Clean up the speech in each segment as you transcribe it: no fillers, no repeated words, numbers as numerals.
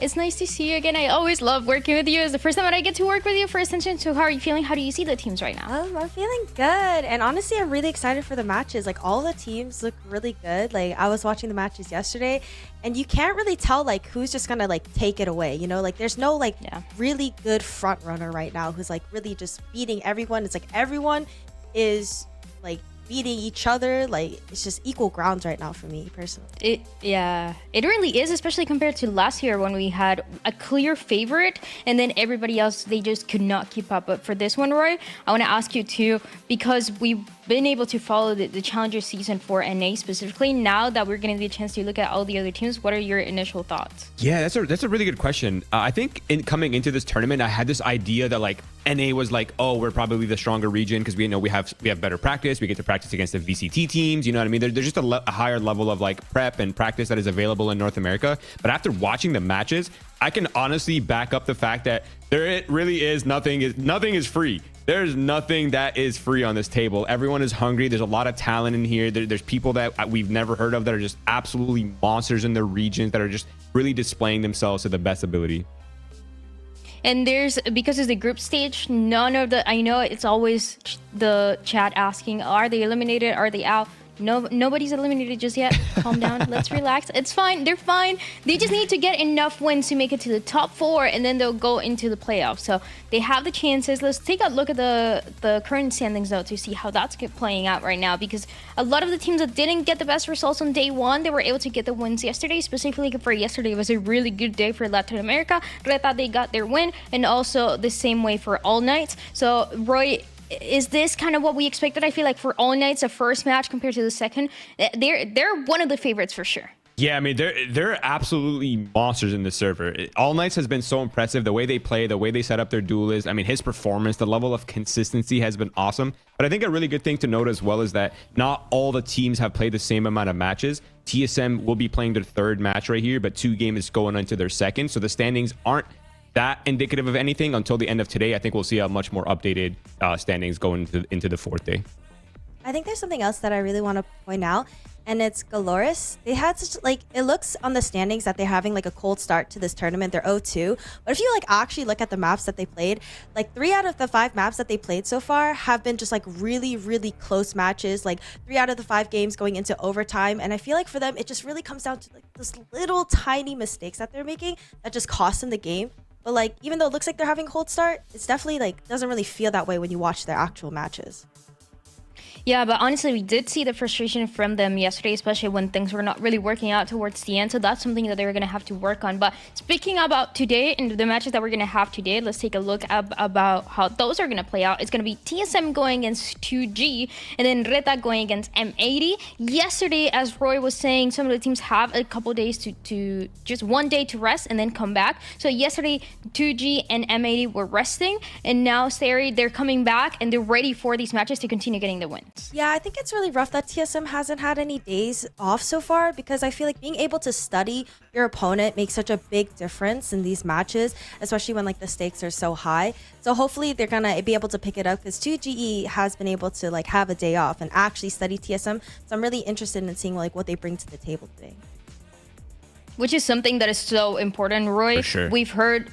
It's nice to see you again. I always love working with you. It's the first time that I get to work with you. First attention to how are you feeling? How do you see the teams right now? I'm feeling good. And honestly, I'm really excited for the matches. Like, all the teams look really good. Like, I was watching the matches yesterday, and you can't really tell, like, who's just gonna, like, take it away. You know, like, there's no, like, really good front runner right now who's, like, really just beating everyone. It's like everyone is, like, beating each other. Like, it's just equal grounds right now for me personally. It really is, especially compared to last year when we had a clear favorite and then everybody else, they just could not keep up. But for this one, Roy, I want to ask you too, because we've been able to follow the Challenger season for NA specifically. Now that we're getting the chance to look at all the other teams, what are your initial thoughts? Yeah, that's a really good question. I think coming into this tournament, I had this idea that like NA was like, oh, we're probably the stronger region because we know we have better practice. We get to practice against the VCT teams. You know what I mean? There's just a higher level of like prep and practice that is available in North America. But after watching the matches, I can honestly back up the fact that it really is nothing is free. There's nothing that is free on this table. Everyone is hungry. There's a lot of talent in here. There's people that we've never heard of that are just absolutely monsters in their regions that are just really displaying themselves to the best ability. And because it's the group stage, I know it's always the chat asking, are they eliminated? Are they out? No, nobody's eliminated just yet. Calm down. Let's relax. It's fine. They're fine. They just need to get enough wins to make it to the top 4, and then they'll go into the playoffs. So they have the chances. Let's take a look at the current standings, though, to see how that's playing out right now. Because a lot of the teams that didn't get the best results on day 1, they were able to get the wins yesterday. Specifically for yesterday, it was a really good day for Latin America. Reta, they got their win, and also the same way for All Knights. So, Roy, is this kind of what we expected? I feel like for All Knights, the first match compared to the second, they're one of the favorites for sure. Yeah, I mean, they're absolutely monsters in this server. All Knights has been so impressive. The way they play, the way they set up their duelists. I mean, his performance, the level of consistency has been awesome. But I think a really good thing to note as well is that not all the teams have played the same amount of matches. TSM will be playing their 3rd match right here, but 2 games going into their 2nd. So the standings aren't that indicative of anything until the end of today. I think we'll see a much more updated standings going into the 4th day. I think there's something else that I really want to point out, and it's Galoris. They had such, like, it looks on the standings that they're having like a cold start to this tournament. They're 0-2, but if you like actually look at the maps that they played, like 3 out of the 5 maps that they played so far have been just like really, really close matches. Like 3 out of the 5 games going into overtime, and I feel like for them it just really comes down to like this little tiny mistakes that they're making that just cost them the game. But like, even though it looks like they're having a cold start, it's definitely like doesn't really feel that way when you watch their actual matches. Yeah, but honestly, we did see the frustration from them yesterday, especially when things were not really working out towards the end. So that's something that they're going to have to work on. But speaking about today and the matches that we're going to have today, let's take a look about how those are going to play out. It's going to be TSM going against 2G and then Reta going against M80. Yesterday, as Roy was saying, some of the teams have a couple days to just 1 day to rest and then come back. So yesterday, 2G and M80 were resting. And now, Sari, they're coming back and they're ready for these matches to continue getting the wins. Yeah, I think it's really rough that TSM hasn't had any days off so far, because I feel like being able to study your opponent makes such a big difference in these matches, especially when like the stakes are so high. So hopefully they're gonna be able to pick it up, because 2GE has been able to like have a day off and actually study TSM. So I'm really interested in seeing like what they bring to the table today. Which is something that is so important, Roy. For sure. We've heard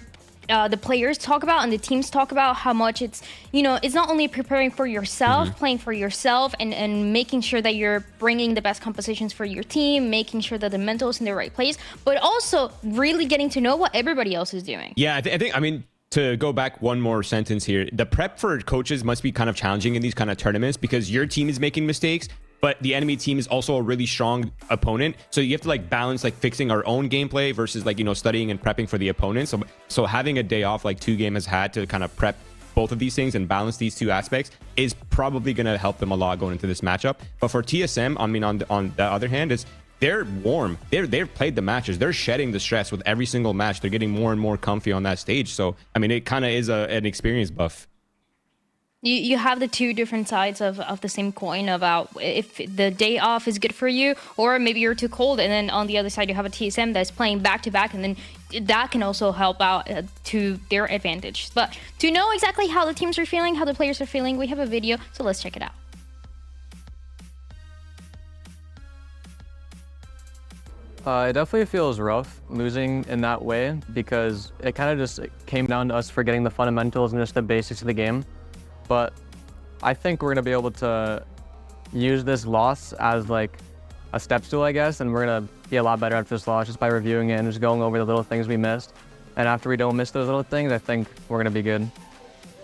the players talk about and the teams talk about how much it's not only preparing for yourself, playing for yourself, and making sure that you're bringing the best compositions for your team, making sure that the mental is in the right place, but also really getting to know what everybody else is doing. Yeah, I mean, to go back one more sentence here, the prep for coaches must be kind of challenging in these kind of tournaments, because your team is making mistakes, but the enemy team is also a really strong opponent. So you have to like balance like fixing our own gameplay versus like, studying and prepping for the opponent. So having a day off like 2Game has had to kind of prep both of these things and balance these 2 aspects is probably going to help them a lot going into this matchup. But for TSM, I mean, on the other hand, is they're warm. They've played the matches. They're shedding the stress with every single match. They're getting more and more comfy on that stage. So, I mean, it kind of is an experience buff. You have the 2 different sides of the same coin about if the day off is good for you, or maybe you're too cold, and then on the other side you have a TSM that's playing back-to-back, and then that can also help out to their advantage. But to know exactly how the teams are feeling, how the players are feeling, we have a video, so let's check it out. It definitely feels rough losing in that way because it kind of just came down to us forgetting the fundamentals and just the basics of the game. But I think we're going to be able to use this loss as like a step stool, I guess, and we're going to be a lot better after this loss just by reviewing it and just going over the little things we missed. And after we don't miss those little things, I think we're going to be good.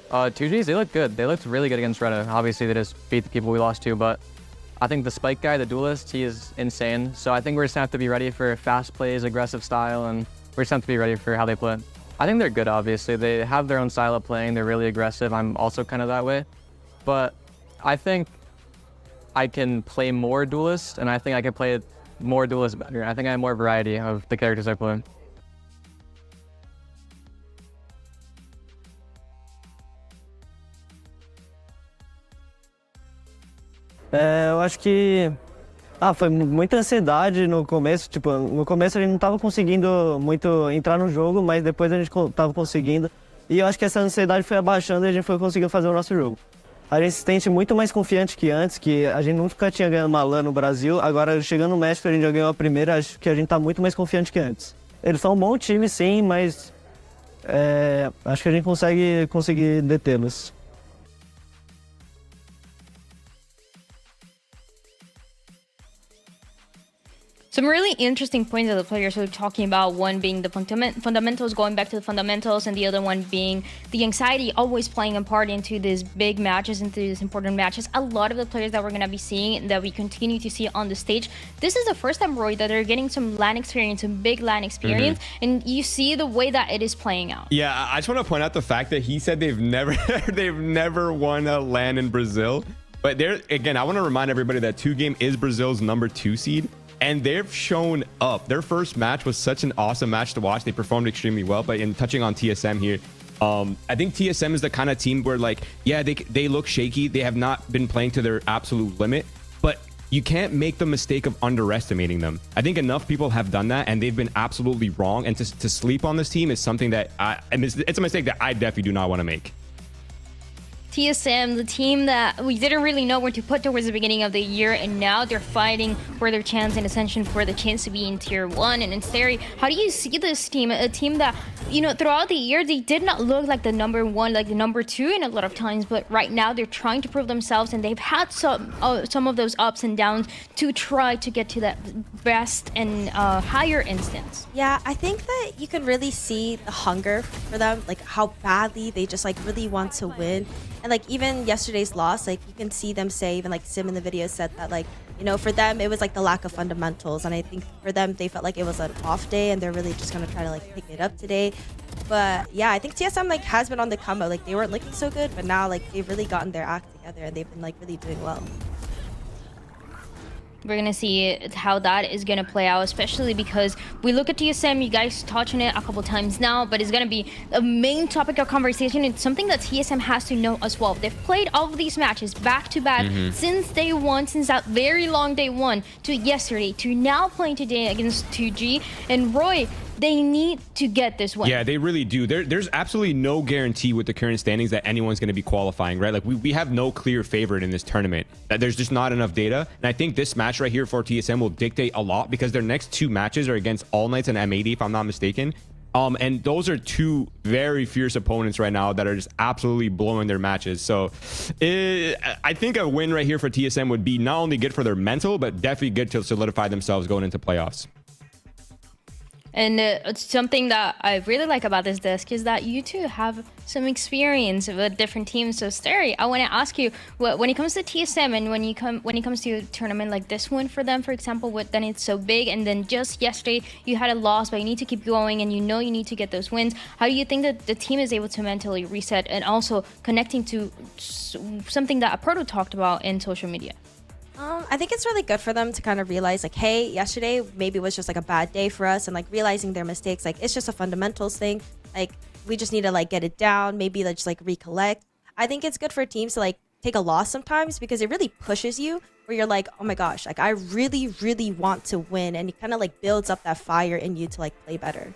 2Gs, they look good. They looked really good against Retta. Obviously, they just beat the people we lost to, but I think the Spike guy, the duelist, he is insane. So I think we're just gonna have to be ready for fast plays, aggressive style, and we're just gonna have to be ready for how they play. I think they're good, obviously. They have their own style of playing. They're really aggressive. I'm also kind of that way. But I think I can play more duelist, and I think I can play more duelist better. I think I have more variety of the characters I play. Eu acho que foi muita ansiedade no começo, tipo, no começo a gente não tava conseguindo muito entrar no jogo, mas depois a gente tava conseguindo. E eu acho que essa ansiedade foi abaixando e a gente foi conseguindo fazer o nosso jogo. A gente se sente muito mais confiante que antes, que a gente nunca tinha ganhado uma LAN no Brasil, agora chegando no México a gente já ganhou a primeira, acho que a gente tá muito mais confiante que antes. Eles são um bom time sim, mas acho que a gente conseguir detê-los. Some really interesting points that the players are talking about, one being the fundamentals, going back to the fundamentals, and the other one being the anxiety always playing a part into these big matches, into these important matches. A lot of the players that we're going to be seeing, that we continue to see on the stage, this is the first time, Roy, that they're getting some LAN experience, some big LAN experience, and you see the way that it is playing out. Yeah, I just want to point out the fact that he said they've never won a LAN in Brazil. But there again, I want to remind everybody that 2Game is Brazil's #2 seed. And they've shown up. Their first match was such an awesome match to watch. They performed extremely well. But in touching on TSM here, I think TSM is the kind of team where, like, yeah, they look shaky. They have not been playing to their absolute limit. But you can't make the mistake of underestimating them. I think enough people have done that, and they've been absolutely wrong. And to sleep on this team is something that it's a mistake that I definitely do not want to make. TSM, the team that we didn't really know where to put towards the beginning of the year, and now they're fighting for their chance and ascension, for the chance to be in Tier 1 and in Steri. How do you see this team? A team that, you know, throughout the year, they did not look like the #1, like the #2 in a lot of times, but right now they're trying to prove themselves, and they've had some of those ups and downs to try to get to that best and higher instance. Yeah, I think that you can really see the hunger for them, like how badly they just like really want to win. And like even yesterday's loss, like you can see them say, even like Sim in the video said that, like, you know, for them it was like the lack of fundamentals, and I think for them they felt like it was an off day and they're really just gonna try to like pick it up today. But yeah, I think TSM like has been on the come up. Like they weren't looking so good, but now like they've really gotten their act together and they've been like really doing well. We're going to see how that is going to play out, especially because we look at TSM, you guys touched on it a couple times now, but it's going to be a main topic of conversation. It's something that TSM has to know as well. They've played all of these matches back to back since day one, since that very long day one to yesterday, to now playing today against 2G. And Roy, they need to get this win. Yeah, they really do. There's absolutely no guarantee with the current standings that anyone's going to be qualifying, right? Like we have no clear favorite in this tournament. There's just not enough data. And I think this match right here for TSM will dictate a lot, because their next two matches are against All Knights and M80, if I'm not mistaken. And those are two very fierce opponents right now that are just absolutely blowing their matches. So I think a win right here for TSM would be not only good for their mental, but definitely good to solidify themselves going into playoffs. And it's something that I really like about this disc is that you two have some experience with different teams. So Steri, I want to ask you, when it comes to TSM and when it comes to a tournament like this one for them, for example, then it's so big, and then just yesterday you had a loss, but you need to keep going and you know you need to get those wins. How do you think that the team is able to mentally reset, and also connecting to something that Proto talked about in social media? I think it's really good for them to kind of realize, like, hey, yesterday maybe was just like a bad day for us, and like realizing their mistakes. Like, it's just a fundamentals thing. Like, we just need to like get it down. Maybe let's just like recollect. I think it's good for teams to like take a loss sometimes, because it really pushes you, where you're like, oh my gosh, like I really, really want to win, and it kind of like builds up that fire in you to like play better.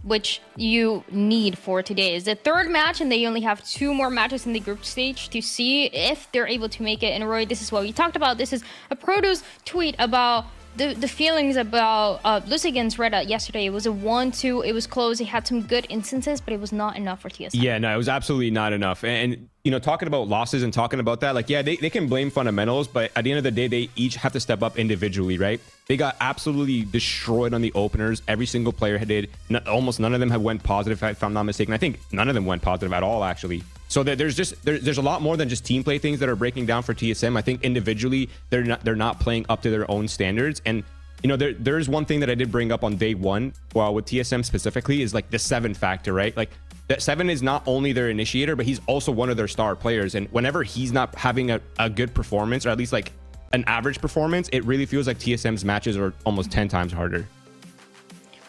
Which you need for today. Is the third match, and they only have 2 more matches in the group stage to see if they're able to make it. And Roy, this is what we talked about. This is a Proto's tweet about the feelings about losing against Reda yesterday. It was a 1-2. It was close. It had some good instances, but it was not enough for TSM. Yeah, no, it was absolutely not enough. And you know, talking about losses and talking about that, like, yeah, they can blame fundamentals, but at the end of the day, they each have to step up individually, right? They got absolutely destroyed on the openers. Every single player did. Almost none of them have went positive, if I'm not mistaken. I think none of them went positive at all, actually. So there's a lot more than just team play things that are breaking down for TSM. I think individually they're not playing up to their own standards. And you know, there's one thing that I did bring up on day one, well, with TSM specifically, is like the 7 factor, right? Like that 7 is not only their initiator, but he's also one of their star players. And whenever he's not having a good performance, or at least like an average performance, it really feels like TSM's matches are almost 10 times harder.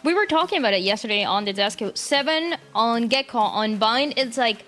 We were talking about it yesterday on the desk. 7 on get call on bind. It's like,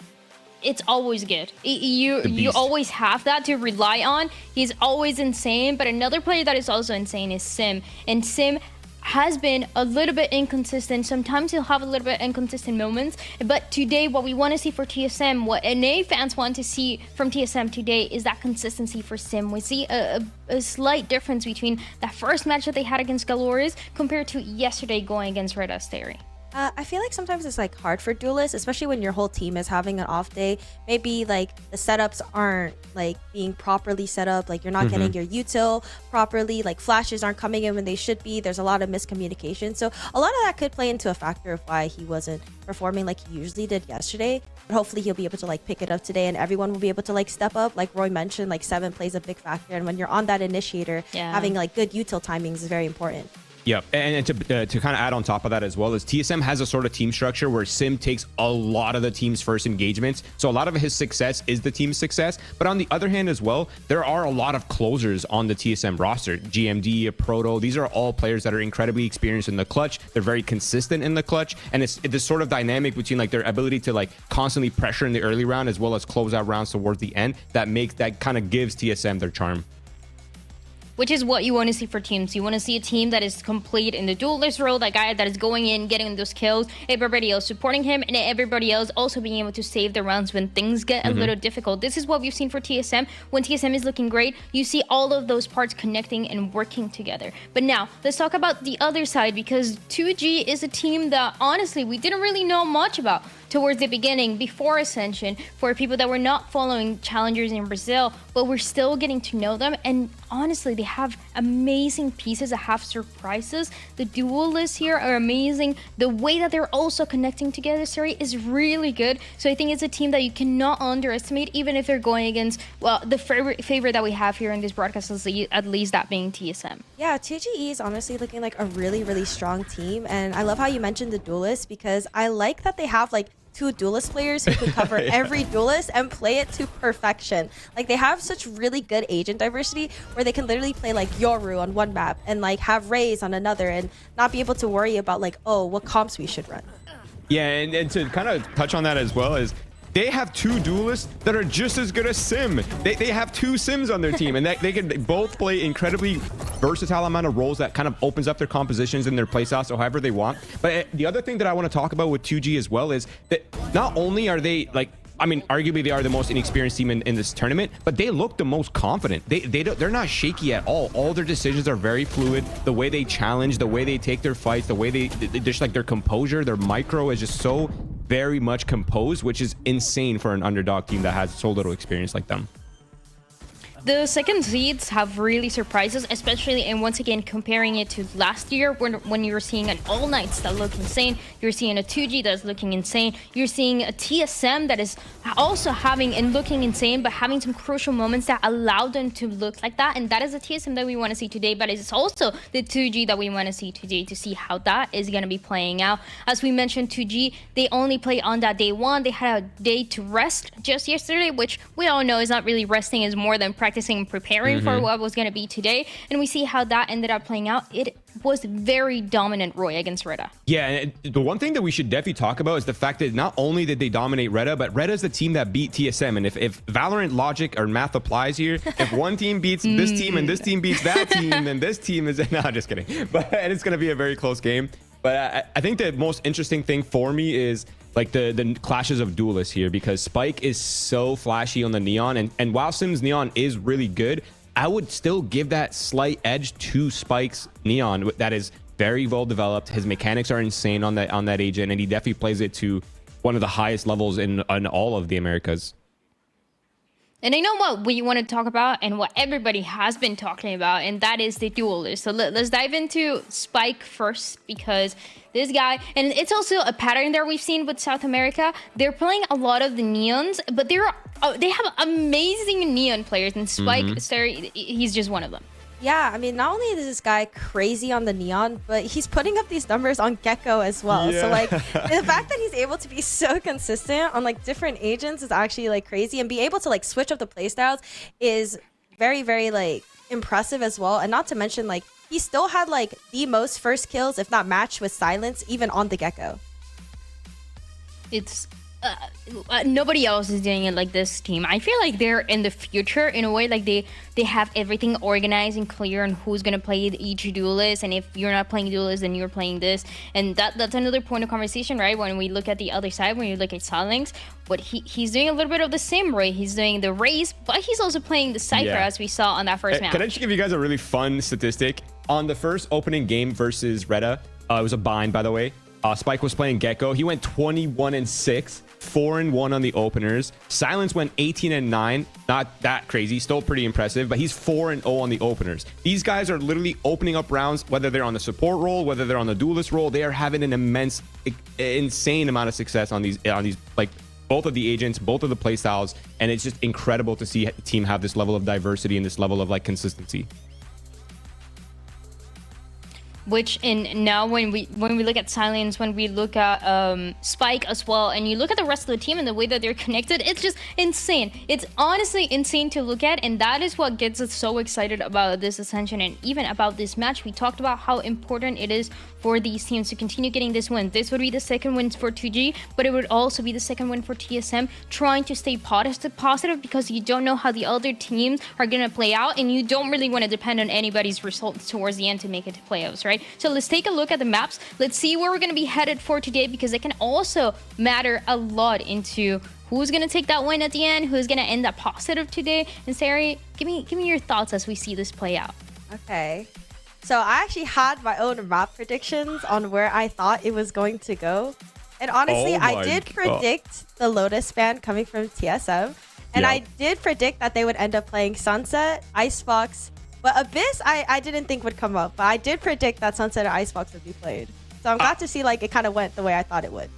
it's always good. You always have that to rely on. He's always insane. But another player that is also insane is Sim. And Sim has been a little bit inconsistent. Sometimes he'll have a little bit inconsistent moments. But today, what we want to see for TSM, what NA fans want to see from TSM today, is that consistency for Sim. We see a slight difference between that first match that they had against Galores compared to yesterday going against Red Asteri. I feel like sometimes it's like hard for duelists, especially when your whole team is having an off day. Maybe like the setups aren't like being properly set up. Like you're not getting your util properly. Like flashes aren't coming in when they should be. There's a lot of miscommunication. So a lot of that could play into a factor of why he wasn't performing like he usually did yesterday. But hopefully he'll be able to like pick it up today, and everyone will be able to like step up. Like Roy mentioned, like 7 plays a big factor, and when you're on that initiator, having like good util timings is very important. Yeah, and to kind of add on top of that as well, is TSM has a sort of team structure where Sim takes a lot of the team's first engagements. So a lot of his success is the team's success. But on the other hand as well, there are a lot of closers on the TSM roster. GMD, Proto, these are all players that are incredibly experienced in the clutch. They're very consistent in the clutch. And it's this sort of dynamic between like their ability to like constantly pressure in the early round as well as close out rounds towards the end that kind of gives TSM their charm. Which is what you want to see for teams. You want to see a team that is complete in the duelist role, that guy that is going in, getting those kills, everybody else supporting him, and everybody else also being able to save the rounds when things get a little difficult. This is what we've seen for TSM. When TSM is looking great, you see all of those parts connecting and working together. But now, let's talk about the other side, because 2G is a team that, honestly, we didn't really know much about towards the beginning, before Ascension, for people that were not following challengers in Brazil, but we're still getting to know them. And honestly, they have amazing pieces that have surprises. The duelists here are amazing. The way that they're also connecting together, Sari, is really good. So I think it's a team that you cannot underestimate, even if they're going against, well, the favorite that we have here in this broadcast is at least that being TSM. Yeah, 2GE is honestly looking like a really, really strong team. And I love how you mentioned the duelists, because I like that they have like 2 duelist players who can cover every duelist and play it to perfection. Like they have such really good agent diversity where they can literally play like Yoru on one map and like have Raze on another and not be able to worry about like, oh, what comps we should run. Yeah, and to kind of touch on that as well is they have 2 duelists that are just as good as Sim. They have 2 Sims on their team, and they can both play incredibly versatile amount of roles that kind of opens up their compositions and their playstyles so however they want. But the other thing that I want to talk about with 2G as well is that not only are they like, I mean, arguably they are the most inexperienced team in this tournament, but they look the most confident. They're not shaky at all. All their decisions are very fluid. The way they challenge, the way they take their fights, the way they just like their composure, their micro is just so very much composed, which is insane for an underdog team that has so little experience like them. The second seeds have really surprised us, especially, and once again, comparing it to last year when you were seeing an All Knights that look insane, you're seeing a 2G that's looking insane, you're seeing a TSM that is also having and looking insane, but having some crucial moments that allow them to look like that, and that is a TSM that we want to see today, but it's also the 2G that we want to see today to see how that is going to be playing out. As we mentioned, 2G, they only play on that day 1. They had a day to rest just yesterday, which we all know is not really resting, is more than practicing and preparing for what was going to be today, and we see how that ended up playing out. It was very dominant, Roy, against Reda. Yeah, and the one thing that we should definitely talk about is the fact that not only did they dominate Reda, but Reda is the team that beat TSM. And if Valorant logic or math applies here, if one team beats this team and this team beats that team, then this team is... No, just kidding. But it's going to be a very close game. But I think the most interesting thing for me is like the clashes of duelists here, because Spike is so flashy on the Neon, and while Sim's Neon is really good, I would still give that slight edge to Spike's Neon. That is very well developed. His mechanics are insane on that agent, and he definitely plays it to one of the highest levels in all of the Americas. And I know what we want to talk about and what everybody has been talking about, and that is the duelist. So let's dive into Spike first, because this guy, and it's also a pattern that we've seen with South America. They're playing a lot of the Neons, but they have amazing Neon players, and Spike, he's just one of them. Yeah, I mean, not only is this guy crazy on the Neon, but he's putting up these numbers on Gecko as well. Yeah. So like the fact that he's able to be so consistent on like different agents is actually like crazy, and be able to like switch up the playstyles is very, very like impressive as well. And not to mention, like, he still had like the most first kills, if not matched with silence, even on the Gecko. It's nobody else is doing it like this team. I feel like they're in the future in a way. Like they have everything organized and clear on who's gonna play each duelist, and if you're not playing duelist, then you're playing this. And that's another point of conversation, right? When we look at the other side, when you look at Silence, but he's doing a little bit of the same, right? He's doing the race, but he's also playing the Cypher, as we saw on that first match. Can I just give you guys a really fun statistic? On the first opening game versus Retta, it was a bind, by the way. Spike was playing Gecko. He went 21-6, 4-1 on the openers. Silence went 18-9. Not that crazy, still pretty impressive, but he's 4-0 on the openers. These guys are literally opening up rounds, whether they're on the support role, whether they're on the duelist role. They are having an insane amount of success on these like both of the agents, both of the playstyles, and it's just incredible to see a team have this level of diversity and this level of like consistency. Which now when we look at Silence, when we look at Spike as well, and you look at the rest of the team and the way that they're connected, it's just insane. It's honestly insane to look at, and that is what gets us so excited about this Ascension and even about this match. We talked about how important it is for these teams to continue getting this win. This would be the second win for 2G, but it would also be the second win for TSM, trying to stay positive because you don't know how the other teams are going to play out, and you don't really want to depend on anybody's results towards the end to make it to playoffs, right? So let's take a look at the maps. Let's see where we're going to be headed for today, because it can also matter a lot into who's going to take that win at the end, who's going to end up positive today. And Sari, give me your thoughts as we see this play out. Okay. So I actually had my own map predictions on where I thought it was going to go. And honestly, I did predict the Lotus ban coming from TSM. And I did predict that they would end up playing Sunset, Icebox. But Abyss, I didn't think would come up. But I did predict that Sunset or Icebox would be played. So I'm glad to see like it kind of went the way I thought it would.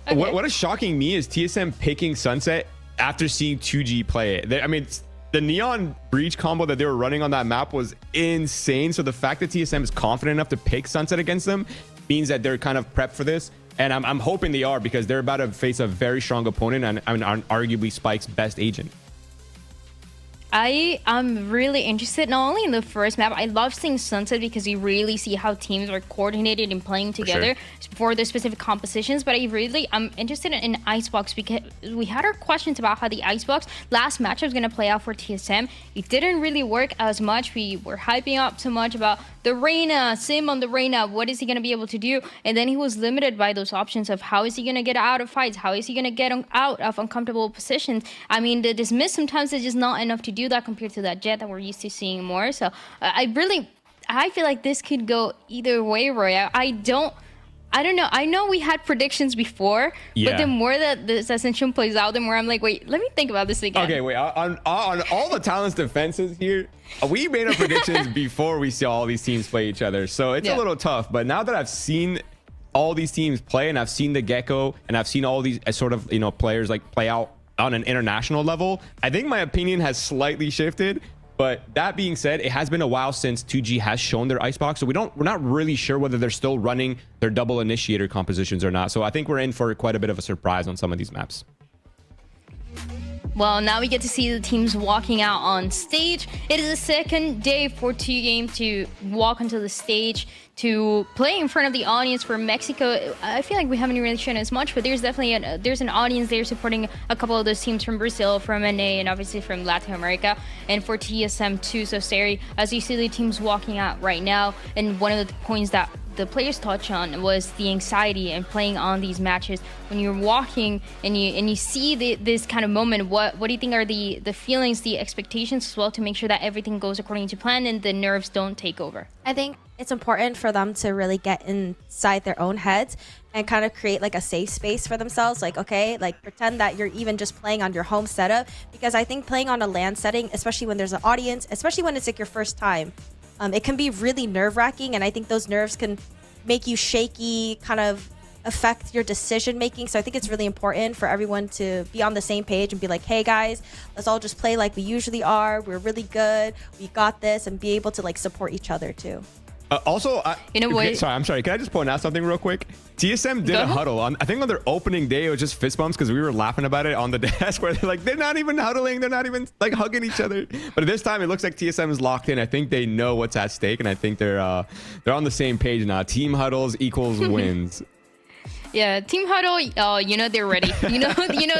Okay. What is shocking me is TSM picking Sunset after seeing 2G play it. I mean, the Neon Breach combo that they were running on that map was insane. So the fact that TSM is confident enough to pick Sunset against them means that they're kind of prepped for this. And I'm hoping they are, because they're about to face a very strong opponent and arguably Spike's best agent. I am really interested not only in the first map. I love seeing Sunset because you really see how teams are coordinated and playing together for the specific compositions. But I'm interested in Icebox, because we had our questions about how the Icebox last match was going to play out for TSM. It didn't really work as much. We were hyping up so much about the Reyna, Sim on the Reyna. What is he going to be able to do? And then he was limited by those options of how is he going to get out of fights? How is he going to get out of uncomfortable positions? I mean, the dismiss sometimes is just not enough to do that compared to that Jet that we're used to seeing more. So I feel like this could go either way, Roy. I don't know. I know we had predictions before, but the more that this Ascension plays out, the more I'm like, wait, let me think about this again. Okay, wait. On all the Talents defenses here, we made our predictions before we saw all these teams play each other. So it's a little tough. But now that I've seen all these teams play, and I've seen the Gecko, and I've seen all these sort of players like play out on an international level, I think my opinion has slightly shifted. But that being said, it has been a while since 2G has shown their Icebox, so we're not really sure whether they're still running their double initiator compositions or not. So I think we're in for quite a bit of a surprise on some of these maps. Well, now we get to see the teams walking out on stage. It is the second day for 2Game to walk onto the stage to play in front of the audience for Mexico. I feel like we haven't really shown as much, but there's definitely an audience there supporting a couple of those teams from Brazil, from NA, and obviously from Latin America, and for TSM too. So Sari, as you see the teams walking out right now, and one of the points that the players touched on was the anxiety and playing on these matches. When you're walking and you see this kind of moment, what do you think are the feelings, the expectations as well, to make sure that everything goes according to plan and the nerves don't take over? I think it's important for them to really get inside their own heads and kind of create like a safe space for themselves. Like, okay, like pretend that you're even just playing on your home setup, because I think playing on a LAN setting, especially when there's an audience, especially when it's like your first time, it can be really nerve-wracking, and I think those nerves can make you shaky, kind of affect your decision making. So I think it's really important for everyone to be on the same page and be like, hey guys, let's all just play like we usually are. We're really good. We got this, and be able to like support each other too. In a way, sorry, I'm sorry. Can I just point out something real quick? TSM did a huddle I think on their opening day. It was just fist bumps because we were laughing about it on the desk, where they're like, they're not even huddling, they're not even like hugging each other. But this time it looks like TSM is locked in. I think they know what's at stake, and I think they're on the same page now. Team huddles equals wins. Yeah, team huddle. Oh, you know they're ready. You know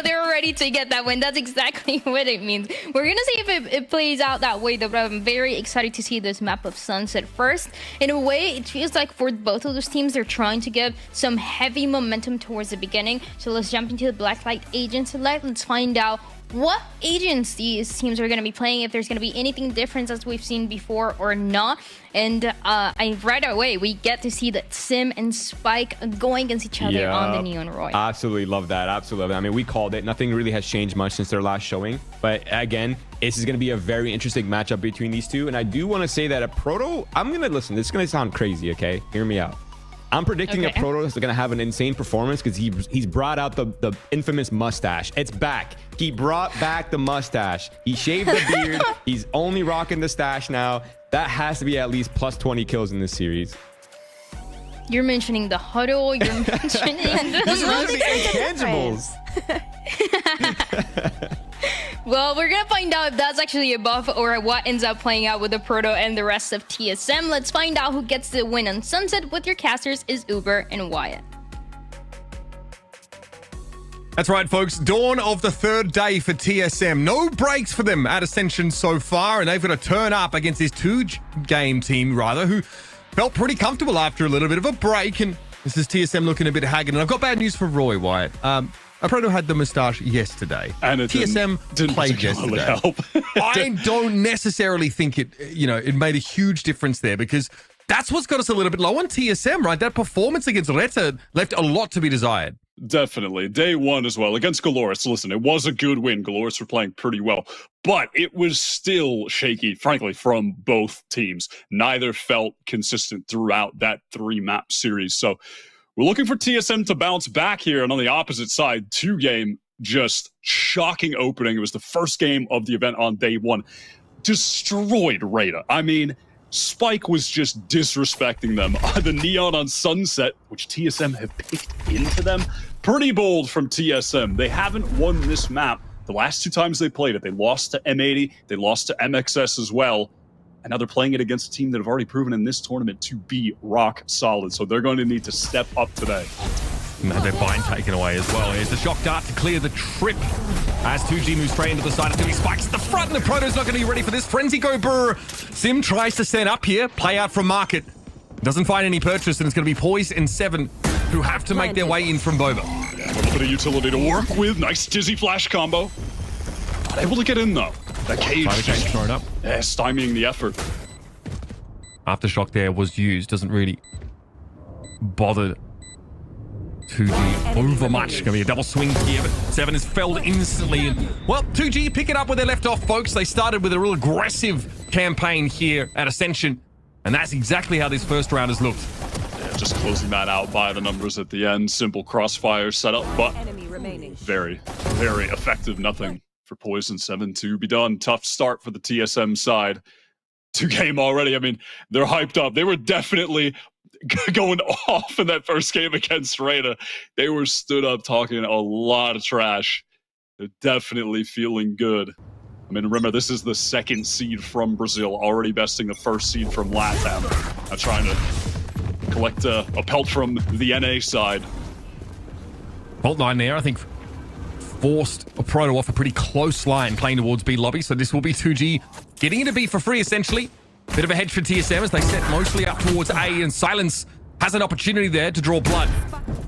they're ready to get that win. That's exactly what it means. We're gonna see if it plays out that way, though. But I'm very excited to see this map of Sunset first. In a way, it feels like for both of those teams, they're trying to give some heavy momentum towards the beginning. So let's jump into the Blacklight Agent Select. Let's find out what agents these teams are going to be playing, if there's going to be anything different as we've seen before or not. And right away, we get to see that Sim and Spike going against each other on the Neon Roy. Absolutely love that. Absolutely love that. I mean, we called it. Nothing really has changed much since their last showing. But again, this is going to be a very interesting matchup between these two. And I do want to say that a Proto, I'm going to listen. This is going to sound crazy, okay? Hear me out. I'm predicting a Proto is going to have an insane performance because he's brought out the infamous mustache. It's back. He brought back the mustache. He shaved the beard. He's only rocking the stash now. That has to be at least plus 20 kills in this series. You're mentioning the huddle. You're mentioning the intangibles. Well, we're gonna find out if that's actually a buff or what ends up playing out with the Proto and the rest of TSM. Let's find out who gets the win on Sunset with your casters is Uber and Wyatt. That's right, folks. Dawn of the third day for TSM. No breaks for them at Ascension so far, and they've got to turn up against this two-game team, rather, who felt pretty comfortable after a little bit of a break. And this is TSM looking a bit haggard. And I've got bad news for Roy, Wyatt. Proto had the moustache yesterday. And it TSM didn't played yesterday. help. I don't necessarily think it made a huge difference there, because that's what's got us a little bit low on TSM, right? That performance against Reta left a lot to be desired. Definitely. Day one as well against Galorus. Listen, it was a good win. Galorus were playing pretty well, but it was still shaky, frankly, from both teams. Neither felt consistent throughout that 3-map series. So we're looking for TSM to bounce back here. And on the opposite side, 2-game, just shocking opening. It was the first game of the event on day one. Destroyed Rada. I mean, Spike was just disrespecting them. The Neon on Sunset, which TSM have picked into them. Pretty bold from TSM. They haven't won this map the last 2 times they played it. They lost to M80. They lost to MXS as well. And now they're playing it against a team that have already proven in this tournament to be rock solid. So they're going to need to step up today. And their bind taken away as well. Here's the shock dart to clear the trip. As 2G moves straight into the side, it's going to be Spikes at the front, and the Proto's not going to be ready for this. Frenzy go brr. Sim tries to stand up here, play out from market. Doesn't find any purchase, and it's going to be Poised and 7 who have to make their way in from Boba. A little bit of utility to work with. Nice dizzy flash combo. Not able to get in, though. That cage just thrown up. stymieing the effort. Aftershock there was used. Doesn't really bother 2G over much. Going to be a double swing here, but 7 is felled instantly. And, well, 2G pick it up where they left off, folks. They started with a real aggressive campaign here at Ascension, and that's exactly how this first round has looked. Yeah, just closing that out by the numbers at the end. Simple crossfire setup, but very, very effective. Nothing for Poison 7 to be done. Tough start for the TSM side. 2-game already. I mean, they're hyped up. They were definitely going off in that first game against Rada. They were stood up talking a lot of trash. They're definitely feeling good. I mean, remember, this is the 2nd seed from Brazil, already besting the 1st seed from LATAM. Now trying to collect a pelt from the NA side. Fault line there, I think, forced a Proto off a pretty close line playing towards B lobby, so this will be 2G getting into B for free, essentially. Bit of a hedge for TSM as they set mostly up towards A, and Silence has an opportunity there to draw blood.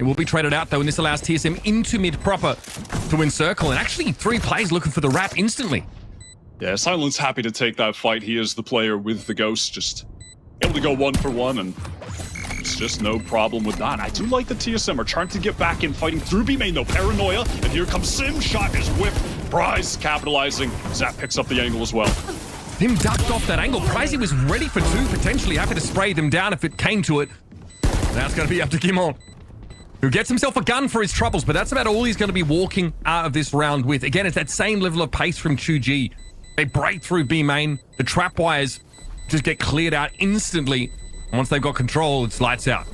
It will be traded out though, and this allows TSM into mid proper to encircle, and actually 3 players looking for the wrap instantly. Yeah, Silent's happy to take that fight. He is the player with the ghost, just able to go 1-for-1, and it's just no problem with that. I do like the TSM are trying to get back in, fighting through B main though. Paranoia, and here comes Sim, shot is whipped. Prize capitalizing. Zap picks up the angle as well. Sim ducked off that angle. Pricey was ready for 2, potentially happy to spray them down if it came to it. Now it's going to be up to Gimon, who gets himself a gun for his troubles, but that's about all he's going to be walking out of this round with. Again, it's that same level of pace from 2G. They break through B main. The trap wires just get cleared out instantly. Once they've got control, it's lights out.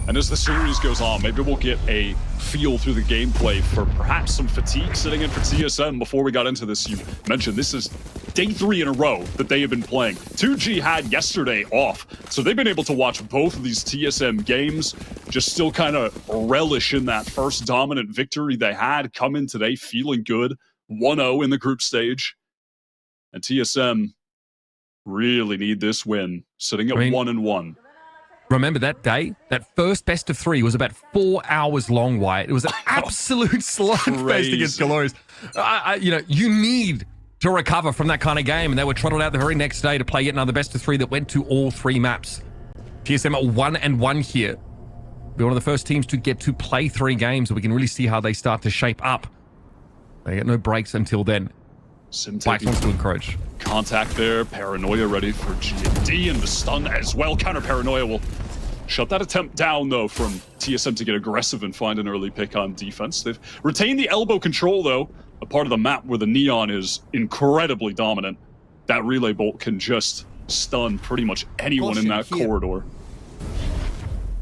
And as the series goes on, maybe we'll get a feel through the gameplay for perhaps some fatigue sitting in for TSM. Before we got into this, you mentioned this is day 3 in a row that they have been playing. 2G had yesterday off, so they've been able to watch both of these TSM games, just still kind of relish in that first dominant victory they had, come in today feeling good, 1-0 in the group stage. And TSM really need this win, sitting at 1-1. Remember that day, that first best of 3 was about 4 hours long, Wyatt. It was an absolute slugfest against Glorious. You know, you need to recover from that kind of game, and they were trotted out the very next day to play yet another best of 3 that went to all 3 maps. TSM at 1-1 here. Be one of the first teams to get to play 3 games, so we can really see how they start to shape up. They get no breaks until then. Spike wants to encourage. Contact there, Paranoia ready for G&D, and the stun as well. Counter Paranoia will shut that attempt down though from TSM to get aggressive and find an early pick on defense. They've retained the elbow control though, a part of the map where the neon is incredibly dominant. That relay bolt can just stun pretty much anyone in that corridor.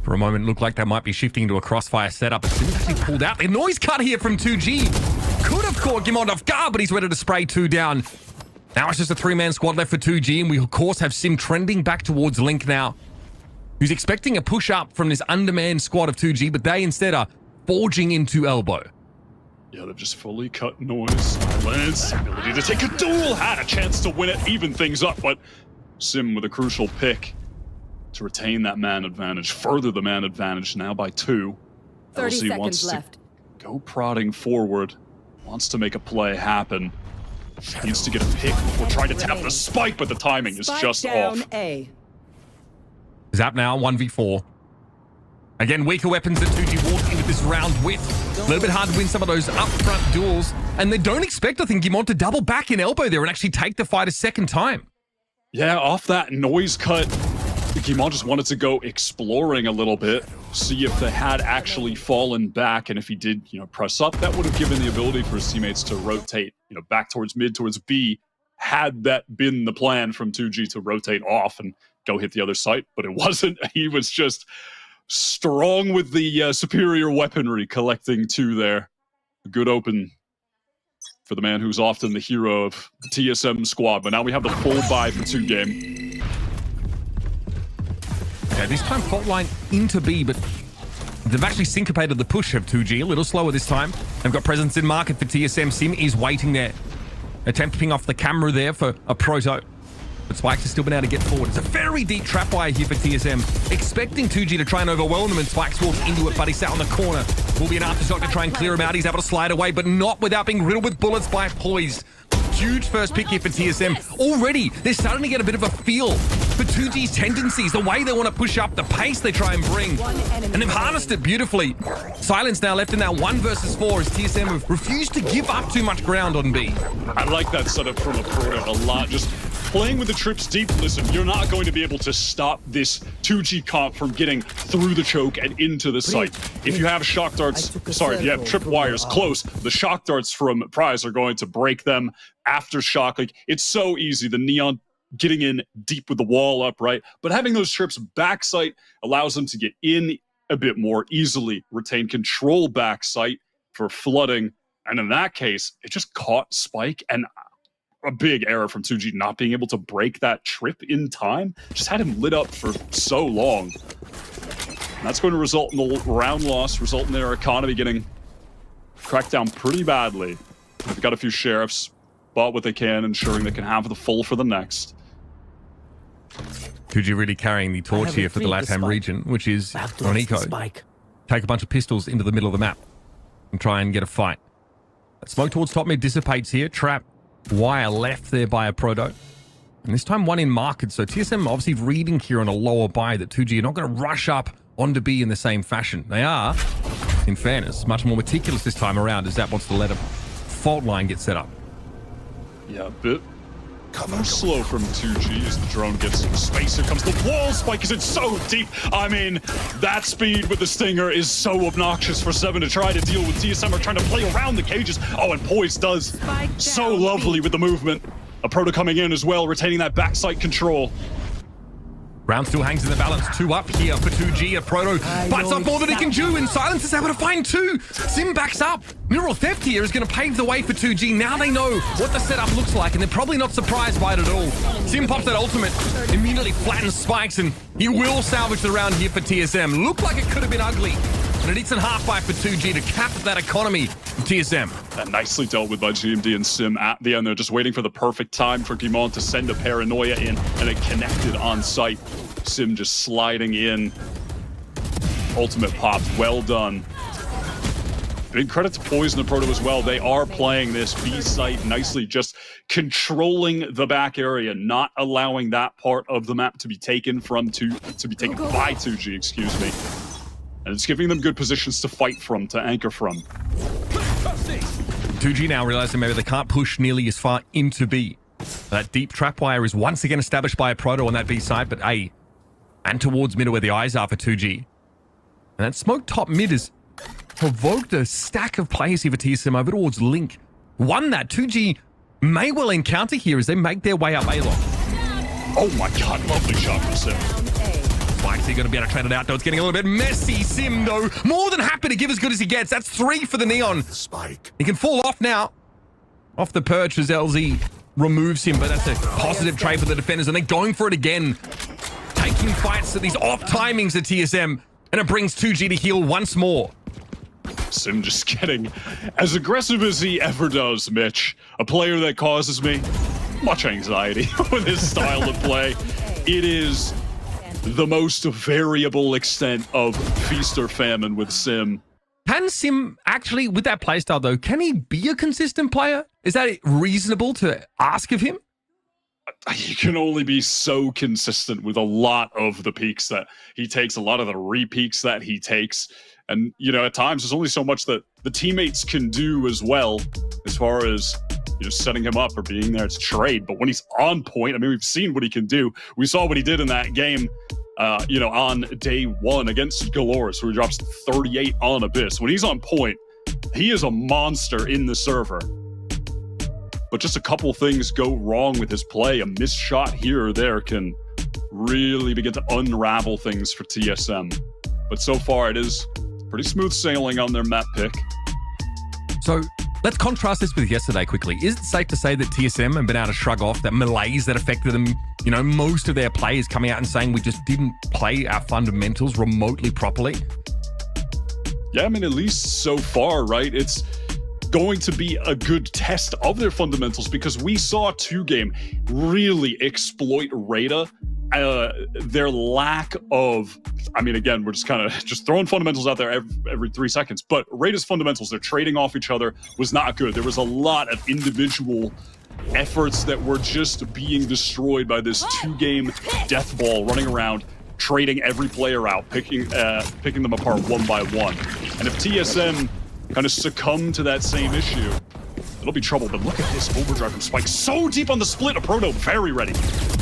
For a moment, it looked like they might be shifting to a crossfire setup. As soon as he pulled out, the noise cut here from 2G. Could have caught Gimon off guard, but he's ready to spray 2 down. Now it's just a 3-man squad left for 2G, and we of course have Sim trending back towards Link now, who's expecting a push up from this undermanned squad of 2G, but they instead are forging into elbow. Yeah, they've just fully cut noise. Silence, ability to take a duel, had a chance to win it, even things up, but Sim with a crucial pick to retain that man advantage, further the man advantage now by 2. 30 LC seconds wants left. to go prodding forward, wants to make a play happen. Needs to get a pick before trying to tap the spike, but the timing is just off. A. Zap now, 1v4. Again, weaker weapons that 2G walked into this round with. A little bit hard to win some of those up-front duels. And they don't expect, I think, Gimon to double back in elbow there and actually take the fight a second time. Yeah, off that noise cut, Gimon just wanted to go exploring a little bit, see if they had actually fallen back, and if he did, press up, that would have given the ability for his teammates to rotate, back towards mid, towards B, had that been the plan from 2G to rotate off and go hit the other site, but it wasn't. He was just strong with the superior weaponry, collecting 2 there. A good open for the man who's often the hero of the TSM squad, but now we have the full buy for 2 game. Yeah, this time fault line into B, but they've actually syncopated the push of 2G, a little slower this time. They've got presence in market for TSM. Sim is waiting there. Attempting off the camera there for a proto. But Spikes has still been able to get forward. It's a very deep trap wire here for TSM. Expecting 2G to try and overwhelm them, and Spikes walks into it, but he's sat on the corner. Will be an aftershock to try and clear him out. He's able to slide away, but not without being riddled with bullets by Poised. Huge first pick here for TSM. Already, they're starting to get a bit of a feel for 2G's tendencies, the way they want to push up, the pace they try and bring. And they've harnessed it beautifully. Silence now left in that 1 versus 4 as TSM have refused to give up too much ground on B. I like that setup from a Proto a lot. Just playing with the trips deep. Listen, you're not going to be able to stop this 2G comp from getting through the choke and into the site. If you have shock darts, sorry, if you have trip wires close, the shock darts from Prize are going to break them. Aftershock, like, it's so easy. The neon getting in deep with the wall up, right? But having those trips backside allows them to get in a bit more easily, retain control backside for flooding. And in that case, it just caught Spike, and a big error from 2G not being able to break that trip in time. Just had him lit up for so long. And that's going to result in the round loss, result in their economy getting cracked down pretty badly. They've got a few sheriffs, bought what they can, ensuring they can have the full for the next. 2G really carrying the torch here for the LATAM region, which is Ronico. Take a bunch of pistols into the middle of the map and try and get a fight. Smoke towards top mid dissipates here. Trap wire left there by a Proto. And this time one in market. So TSM obviously reading here on a lower buy that 2G are not going to rush up onto B in the same fashion. They are, in fairness, much more meticulous this time around as Zap wants to let a fault line get set up. Yeah, a bit slow from 2G as the drone gets some space. Here comes the wall spike because it's so deep. I mean, that speed with the Stinger is so obnoxious for Seven to try to deal with. TSM are trying to play around the cages. Oh, and Poised does so lovely with the movement. A Proto coming in as well, retaining that backside control. Round still hangs in the balance. 2 up here for 2G. A Proto bites up more than he can do, and Silence is able to find 2. Sim backs up. Neural Theft here is going to pave the way for 2G. Now they know what the setup looks like, and they're probably not surprised by it at all. Sim pops that ultimate, immediately flattens Spikes, and he will salvage the round here for TSM. Looked like it could have been ugly, and it's a half buy for 2G to cap that economy of TSM. That nicely dealt with by GMD and Sim at the end. They're just waiting for the perfect time for Guimond to send a Paranoia in, and it connected on site. Sim just sliding in. Ultimate popped. Well done. Big credit to Poison and Proto as well. They are playing this B site nicely, just controlling the back area, not allowing that part of the map to be taken by 2G, excuse me. And it's giving them good positions to fight from, to anchor from. 2G now realizing maybe they can't push nearly as far into B. That deep trap wire is once again established by a Proto on that B side, but A, and towards middle where the eyes are for 2G. And that smoke top mid has provoked a stack of players here for TSM over towards Link. One that 2G may well encounter here as they make their way up A-Long. Oh my god, lovely shot from Sim. Spikes here going to be able to trade it out, though. It's getting a little bit messy. Sim, though, more than happy to give as good as he gets. That's 3 for the Neon. Spike. He can fall off now. Off the perch as LZ removes him, but that's a positive trade for the defenders, and they're going for it again. Taking fights at these off timings at TSM, and it brings 2G to heal once more. Sim just getting as aggressive as he ever does, Mitch. A player that causes me much anxiety with his style of play. It is the most variable extent of feast or famine with Sim. Can Sim actually, with that playstyle though, can he be a consistent player? Is that reasonable to ask of him? He can only be so consistent with a lot of the peaks that he takes, a lot of the re-peaks that he takes. And, you know, at times there's only so much that the teammates can do as well, as far as, you know, setting him up or being there to trade. But when he's on point, I mean, we've seen what he can do. We saw what he did in that game, you know, on day 1 against Galores, where he drops 38 on Abyss. When he's on point, he is a monster in the server. But just a couple things go wrong with his play. A missed shot here or there can really begin to unravel things for TSM. But so far, it is pretty smooth sailing on their map pick. So let's contrast this with yesterday quickly. Is it safe to say that TSM have been able to shrug off that malaise that affected them? You know, most of their players coming out and saying we just didn't play our fundamentals remotely properly. Yeah, I mean, at least so far, right? It's going to be a good test of their fundamentals, because we saw 2Game really exploit Rada. Their lack of, I mean, again, we're just kind of just throwing fundamentals out there every 3 seconds, but Rada's fundamentals, they're trading off each other, was not good. There was a lot of individual efforts that were just being destroyed by this 2Game death ball running around, trading every player out, picking them apart one by one. And if TSM kind of succumb to that same issue, it'll be trouble. But look at this overdrive from Spike. So deep on the split. A Proto very ready.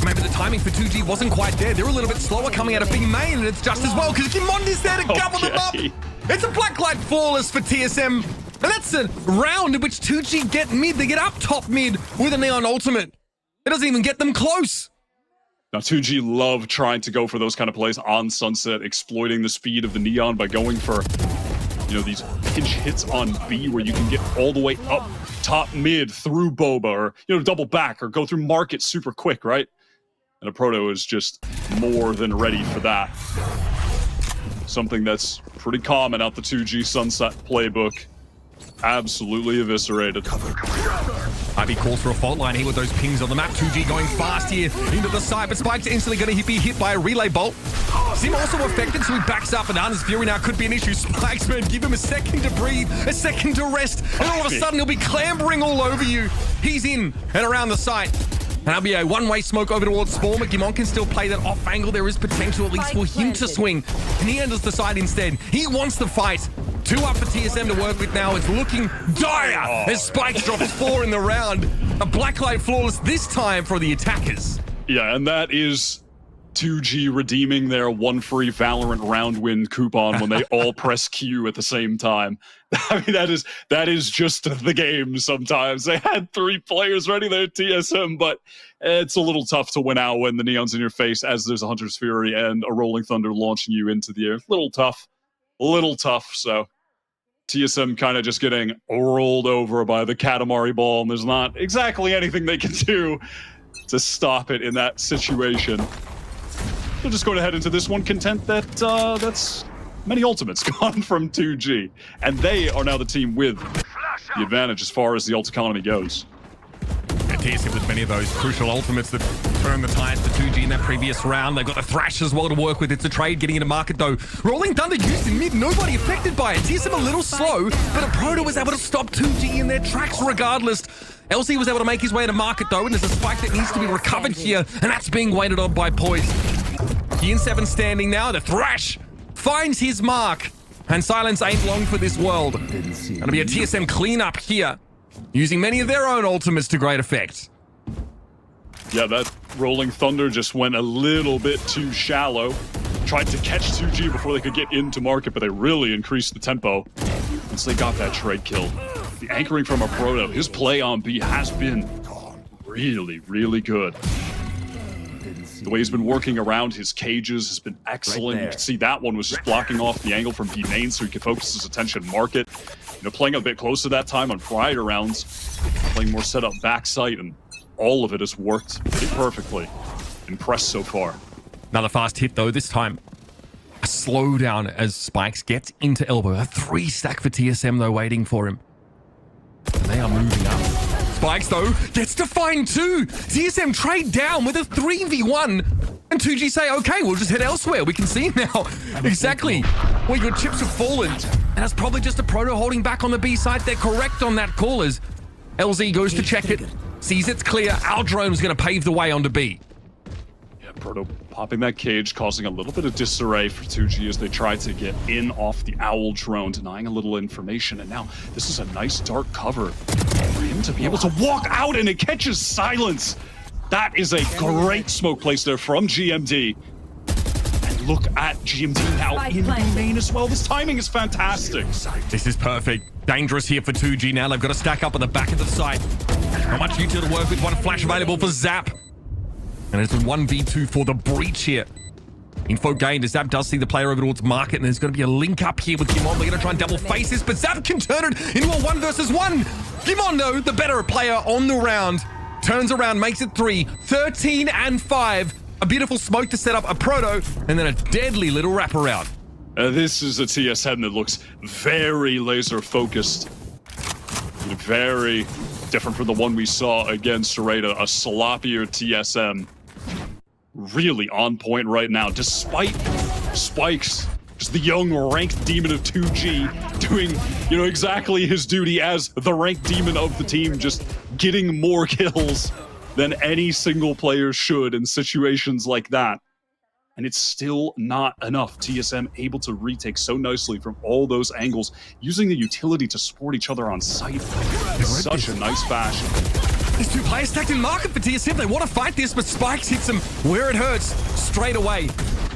Maybe the timing for 2G wasn't quite there. They're a little bit slower coming out of B main, and it's just as well because Guimond is there to gobble them up. It's a Blacklight flawless for TSM. And that's a round in which 2G get mid. They get up top mid with a Neon ultimate. It doesn't even get them close. Now, 2G love trying to go for those kind of plays on Sunset, exploiting the speed of the Neon by going for, you know, these pinch hits on B where you can get all the way up top mid through Boba, or, you know, double back or go through market super quick, right? And a Proto is just more than ready for that. Something that's pretty common out the 2G Sunset playbook. Absolutely eviscerated. Cover. IB calls for a fault line here with those pings on the map. 2G going fast here into the side, but Spike's instantly going to be hit by a relay bolt. Sim also affected, so he backs up, and Hunter's Fury now could be an issue. Spikes, man, give him a second to breathe, a second to rest, and all of a sudden he'll be clambering all over you. He's in and around the site. And that'll be a one-way smoke over towards Spawn, but Gimon can still play that off angle. There is potential at least for him to swing. And he enters the side instead. He wants the fight. 2 up for TSM to work with now. It's looking dire as Spikes drops 4 in the round. A blacklight flawless this time for the attackers. Yeah, and that is 2G redeeming their one free Valorant round win coupon when they all press Q at the same time. I mean, that is just the game sometimes. They had 3 players ready there at TSM, but it's a little tough to win out when the neon's in your face as there's a Hunter's Fury and a Rolling Thunder launching you into the air. Little tough. So TSM kind of just getting rolled over by the Katamari ball, and there's not exactly anything they can do to stop it in that situation. We'll just go ahead into this one, content that that's many ultimates gone from 2G. And they are now the team with the advantage as far as the ult economy goes. And TSM with many of those crucial ultimates that turned the tides to 2G in that previous round. They've got the Thrash as well to work with. It's a trade getting into market though. Rolling Thunder used in mid, nobody affected by it. TSM a little slow, but a Proto was able to stop 2G in their tracks regardless. LC was able to make his way to market though, and there's a spike that needs to be recovered here, and that's being waited on by POISED. Ian 7 standing now. The Thrash finds his mark, and silence ain't long for this world. Gonna be a TSM cleanup here, using many of their own ultimates to great effect. Yeah, that Rolling Thunder just went a little bit too shallow. Tried to catch 2G before they could get into market, but they really increased the tempo once they got that trade kill. The anchoring from a Proto, his play on B has been really, really good. The way he's been working around his cages has been excellent. You can see that one was just blocking off the angle from B main so he could focus his attention market. You know, playing a bit closer that time on prior rounds, playing more setup backside, and all of it has worked pretty perfectly. Impressed so far. Another fast hit though, this time a slowdown as Spikes gets into elbow. A 3 stack for TSM though waiting for him. And they are moving up. Spikes though gets to find 2. TSM trade down with a 3v1. And 2G say, okay, we'll just head elsewhere. We can see now exactly where your chips have fallen. And it's probably just a Proto holding back on the B side. They're correct on that call as LZ goes to check it. Sees it's clear. Our drone's going to pave the way onto B. Yeah, Proto popping that cage, causing a little bit of disarray for 2G as they try to get in off the Owl drone, denying a little information. And now this is a nice dark cover for him to be able to walk out, and it catches silence. That is a great smoke place there from GMD. And look at GMD now in the main as well. This timing is fantastic. This is perfect. Dangerous here for 2G now. They've got to stack up at the back of the site. Not much util to work with. One flash available for Zap. And it's a 1v2 for the breach here. Info gained as Zap does see the player over towards market, and there's going to be a link up here with Gimon. They're going to try and double face this, but Zap can turn it into a 1 versus 1. Gimon, though, the better player on the round. Turns around, makes it 3, 13 and 5. A beautiful smoke to set up a Proto, and then a deadly little wraparound. This is a TSM that looks very laser focused. Very different from the one we saw against Sereda, a sloppier TSM. Really on point right now, despite Spikes, just the young ranked demon of 2G, doing, you know, exactly his duty as the ranked demon of the team, just getting more kills than any single player should in situations like that. And it's still not enough. TSM able to retake so nicely from all those angles, using the utility to support each other on site in such a nice fashion. These 2 players stacked in market for TSM. They want to fight this, but Spikes hits them where it hurts straight away.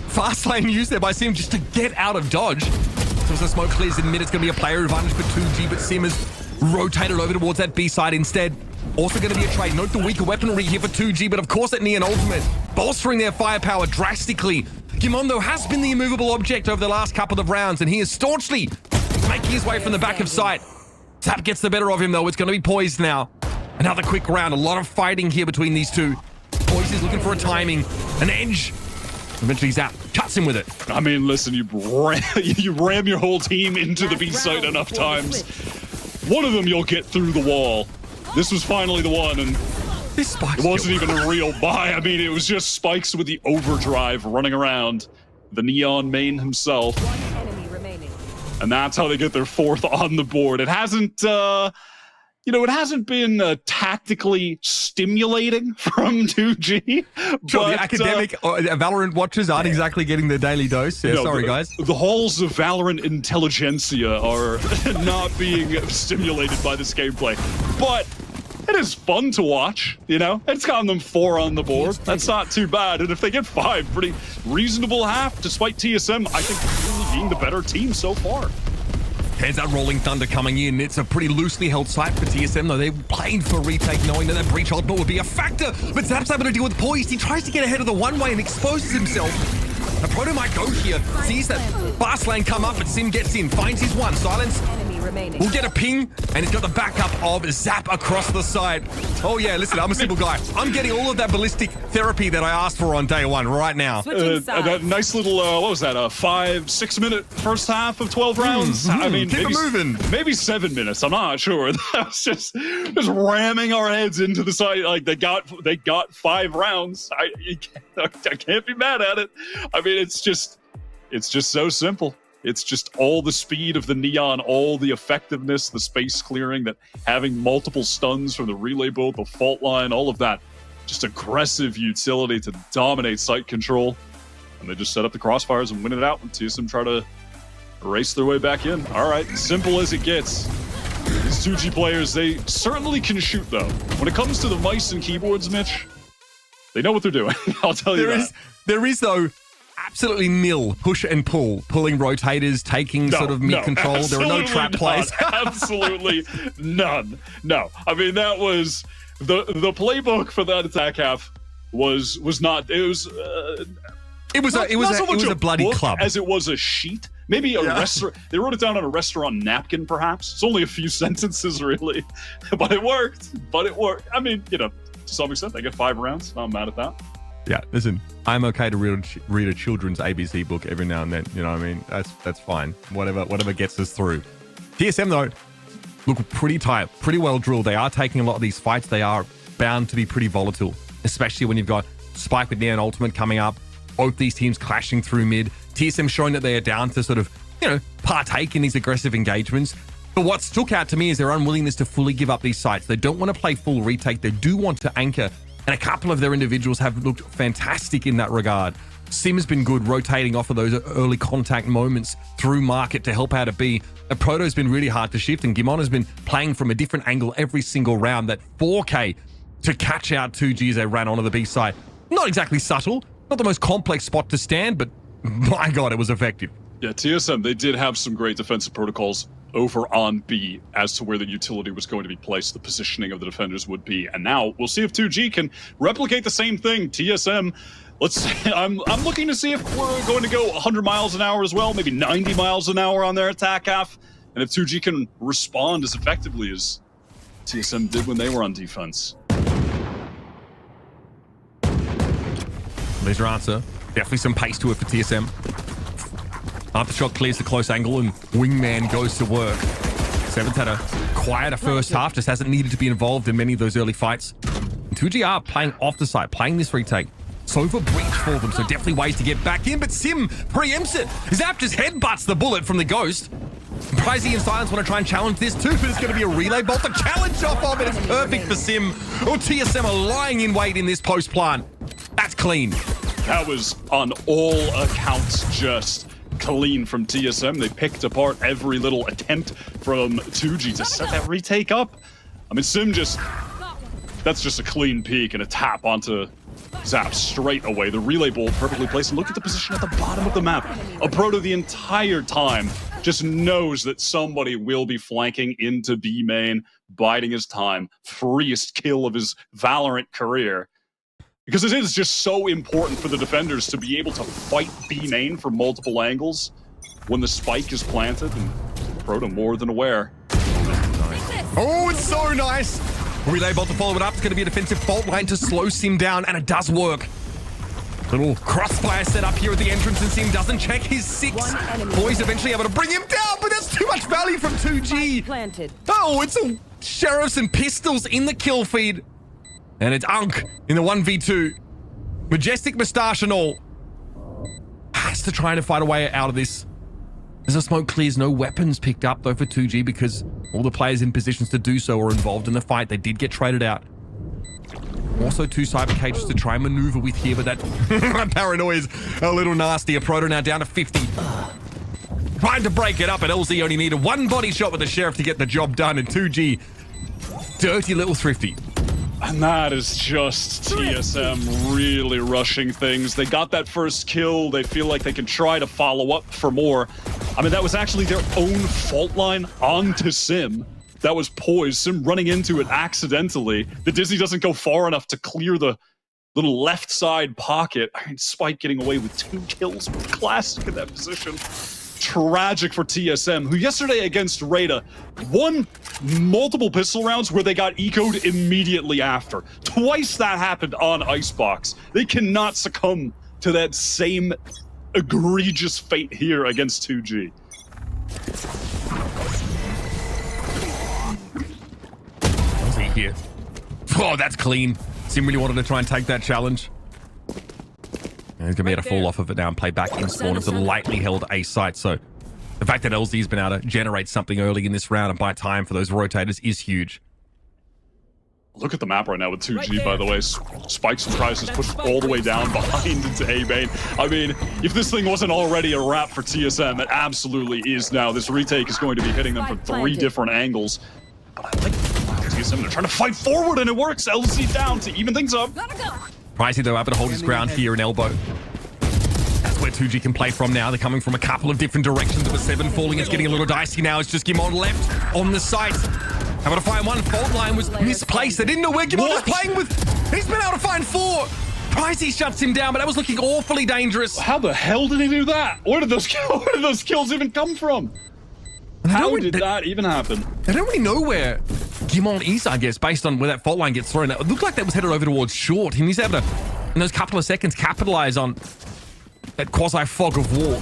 Fast lane used there by Sim just to get out of dodge. So as the smoke clears in mid, it's going to be a player advantage for 2G, but Sim has rotated over towards that B side instead. Also going to be a trade. Note the weaker weaponry here for 2G, but of course that Neon ultimate, bolstering their firepower drastically. Gimon, though, has been the immovable object over the last couple of rounds, and he is staunchly making his way from the back of sight. Zap gets the better of him, though. It's going to be POISED now. Another quick round. A lot of fighting here between these two. POISED is looking for a timing, an edge. Eventually Zap cuts him with it. I mean, listen, you ram your whole team into the B site enough times. One of them you'll get through the wall. This was finally the one, and This spike. it wasn't even a real buy. I mean, it was just Spikes with the overdrive running around. The Neon main himself. And that's how they get their 4th on the board. It hasn't, it hasn't been tactically stimulating from 2G. Sure, but, the academic Valorant watchers aren't exactly getting their daily dose. Yeah, sorry, guys. The halls of Valorant intelligentsia are not being stimulated by this gameplay. But it is fun to watch, It's gotten them 4 on the board. That's not too bad. And if they get 5, pretty reasonable half, despite TSM, I think, really being the better team so far. Heads out Rolling Thunder coming in. It's a pretty loosely held site for TSM, though. They played for retake, knowing that breach ultimate would be a factor. But Zap's able to deal with Poised. He tries to get ahead of the one-way and exposes himself. A Proto might go here. Sees that fast lane come up, but Sim gets in. Finds his one. Silence. We'll get a ping, and he's got the backup of Zap across the side. Oh, yeah, listen, I'm a simple guy. I'm getting all of that ballistic therapy that I asked for on day 1 right now. That nice little, what was that, 5-6 minute first half of 12 rounds? I mean, keep it moving. Maybe 7 minutes, I'm not sure. That was just ramming our heads into the side. Like, they got 5 rounds. I can't be mad at it. I mean, it's just so simple. It's just all the speed of the Neon, all the effectiveness, the space clearing, that having multiple stuns from the relay bolt, the fault line, all of that. Just aggressive utility to dominate site control. And they just set up the crossfires and win it out, and TSM try to race their way back in. All right, simple as it gets. These 2G players, they certainly can shoot, though. When it comes to the mice and keyboards, Mitch, they know what they're doing. I'll tell you that. There is, though, absolutely nil push and pull, pulling rotators, taking sort of mid-control. There are no trap plays. Absolutely none. No. I mean, that was the playbook for that attack half was not. It was a bloody club, as it was a sheet. Maybe a restaurant. They wrote it down on a restaurant napkin, perhaps. It's only a few sentences, really, but it worked. I mean, to some extent, they get 5 rounds. Not mad at that. Yeah, listen, I'm okay to read a children's ABC book every now and then. You know what I mean? That's fine. Whatever gets us through. TSM, though, look pretty tight, pretty well drilled. They are taking a lot of these fights. They are bound to be pretty volatile, especially when you've got Spike with Neon Ultimate coming up, both these teams clashing through mid. TSM showing that they are down to sort of, partake in these aggressive engagements. But what stuck out to me is their unwillingness to fully give up these sites. They don't want to play full retake. They do want to anchor. And a couple of their individuals have looked fantastic in that regard. Sim has been good, rotating off of those early contact moments through market to help out a B. A Proto's been really hard to shift, and Gimon has been playing from a different angle every single round. That 4K to catch out 2G as they ran onto the B side. Not exactly subtle, not the most complex spot to stand, but my God, it was effective. Yeah, TSM, they did have some great defensive protocols over on B as to where the utility was going to be placed, the positioning of the defenders would be. And now we'll see if 2G can replicate the same thing. TSM, let's say, I'm looking to see if we're going to go 100 miles an hour as well, maybe 90 miles an hour on their attack half. And if 2G can respond as effectively as TSM did when they were on defense. There's your answer. Definitely some pace to it for TSM. Aftershock clears the close angle and Wingman goes to work. Seven's had a quieter first half, just hasn't needed to be involved in many of those early fights. 2G are playing off the site, playing this retake. Sova breach for them, so definitely ways to get back in, but Sim preempts it. Zap just headbutts the bullet from the Ghost. Pricey and Silence want to try and challenge this too, but it's going to be a relay bolt. The challenge off of it is perfect for Sim. Oh, TSM are lying in wait in this post plant. That's clean. That was on all accounts just clean from TSM. They picked apart every little attempt from 2G to set that retake up. I mean, Sim that's just a clean peek and a tap onto Zap straight away. The relay bolt perfectly placed. And look at the position at the bottom of the map. A Proto the entire time just knows that somebody will be flanking into B main, biding his time. Freest kill of his Valorant career. Because it is just so important for the defenders to be able to fight B main from multiple angles when the spike is planted, and Proto more than aware. Oh, it's so nice! Relay bolt to follow it up. It's going to be a defensive fault line to slow Sim down, and it does work. Little crossfire set up here at the entrance, and Sim doesn't check his 6. Boys eventually able to bring him down, but that's too much value from 2G. Planted. Oh, it's a Sheriffs and Pistols in the kill feed. And it's Unk in the 1v2. Majestic Moustache and all. Has to try to fight a way out of this. As the smoke clears, no weapons picked up though for 2G because all the players in positions to do so are involved in the fight. They did get traded out. Also 2 cyber cages to try and maneuver with here, but that paranoia is a little nasty. A Proto now down to 50. Trying to break it up, and LZ only needed 1 body shot with the Sheriff to get the job done, and 2G, dirty little thrifty. And that is just TSM really rushing things. They got that first kill. They feel like they can try to follow up for more. I mean, that was actually their own fault line onto Sim. That was poised. Sim running into it accidentally. The Disney doesn't go far enough to clear the little left side pocket. I mean, Spike getting away with 2 kills. Classic in that position. Tragic for TSM, who yesterday against Rada won multiple pistol rounds where they got ecoed immediately after. Twice that happened on Icebox. They cannot succumb to that same egregious fate here against 2G. See here. Oh, that's clean. Sim really wanted to try and take that challenge. And he's going to be able to fall off of it now and play back in spawn. It's a lightly held A site. So the fact that LZ's been able to generate something early in this round and buy time for those rotators is huge. Look at the map right now with 2G, by the way. Spike Surprise is pushed all the way down behind into A main. I mean, if this thing wasn't already a wrap for TSM, it absolutely is now. This retake is going to be hitting them from 3 different angles. But I like TSM. They're trying to fight forward, and it works. LZ down to even things up. Pricey, though, able to hold his ground here in elbow. That's where 2G can play from now. They're coming from a couple of different directions. With 7 falling, it's getting a little dicey now. It's just Gimon left on the site. Able to find 1. Fault line was misplaced. They didn't know where Gimon was playing with. He's been able to find 4. Pricey shuts him down, but that was looking awfully dangerous. How the hell did he do that? Where did those kills even come from? How did that even happen? They don't really know where Gimon is, I guess, based on where that fault line gets thrown. It looked like that was headed over towards short, and he's able to, in those couple of seconds, capitalize on that quasi fog of war.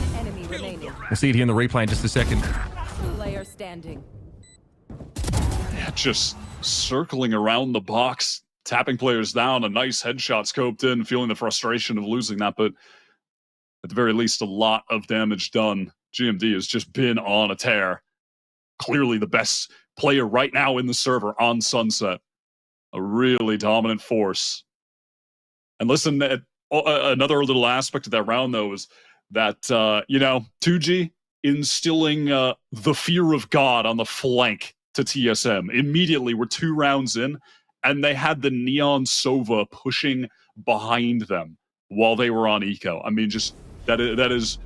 We'll see it here in the replay in just a second. Player standing. Yeah, just circling around the box, tapping players down, a nice headshot scoped in, feeling the frustration of losing that, but at the very least, a lot of damage done. GMD has just been on a tear. Clearly the best player right now in the server on Sunset. A really dominant force. And listen, another little aspect of that round, though, is that, 2G instilling the fear of God on the flank to TSM. Immediately, we're 2 rounds in, and they had the Neon Sova pushing behind them while they were on eco. I mean, just that is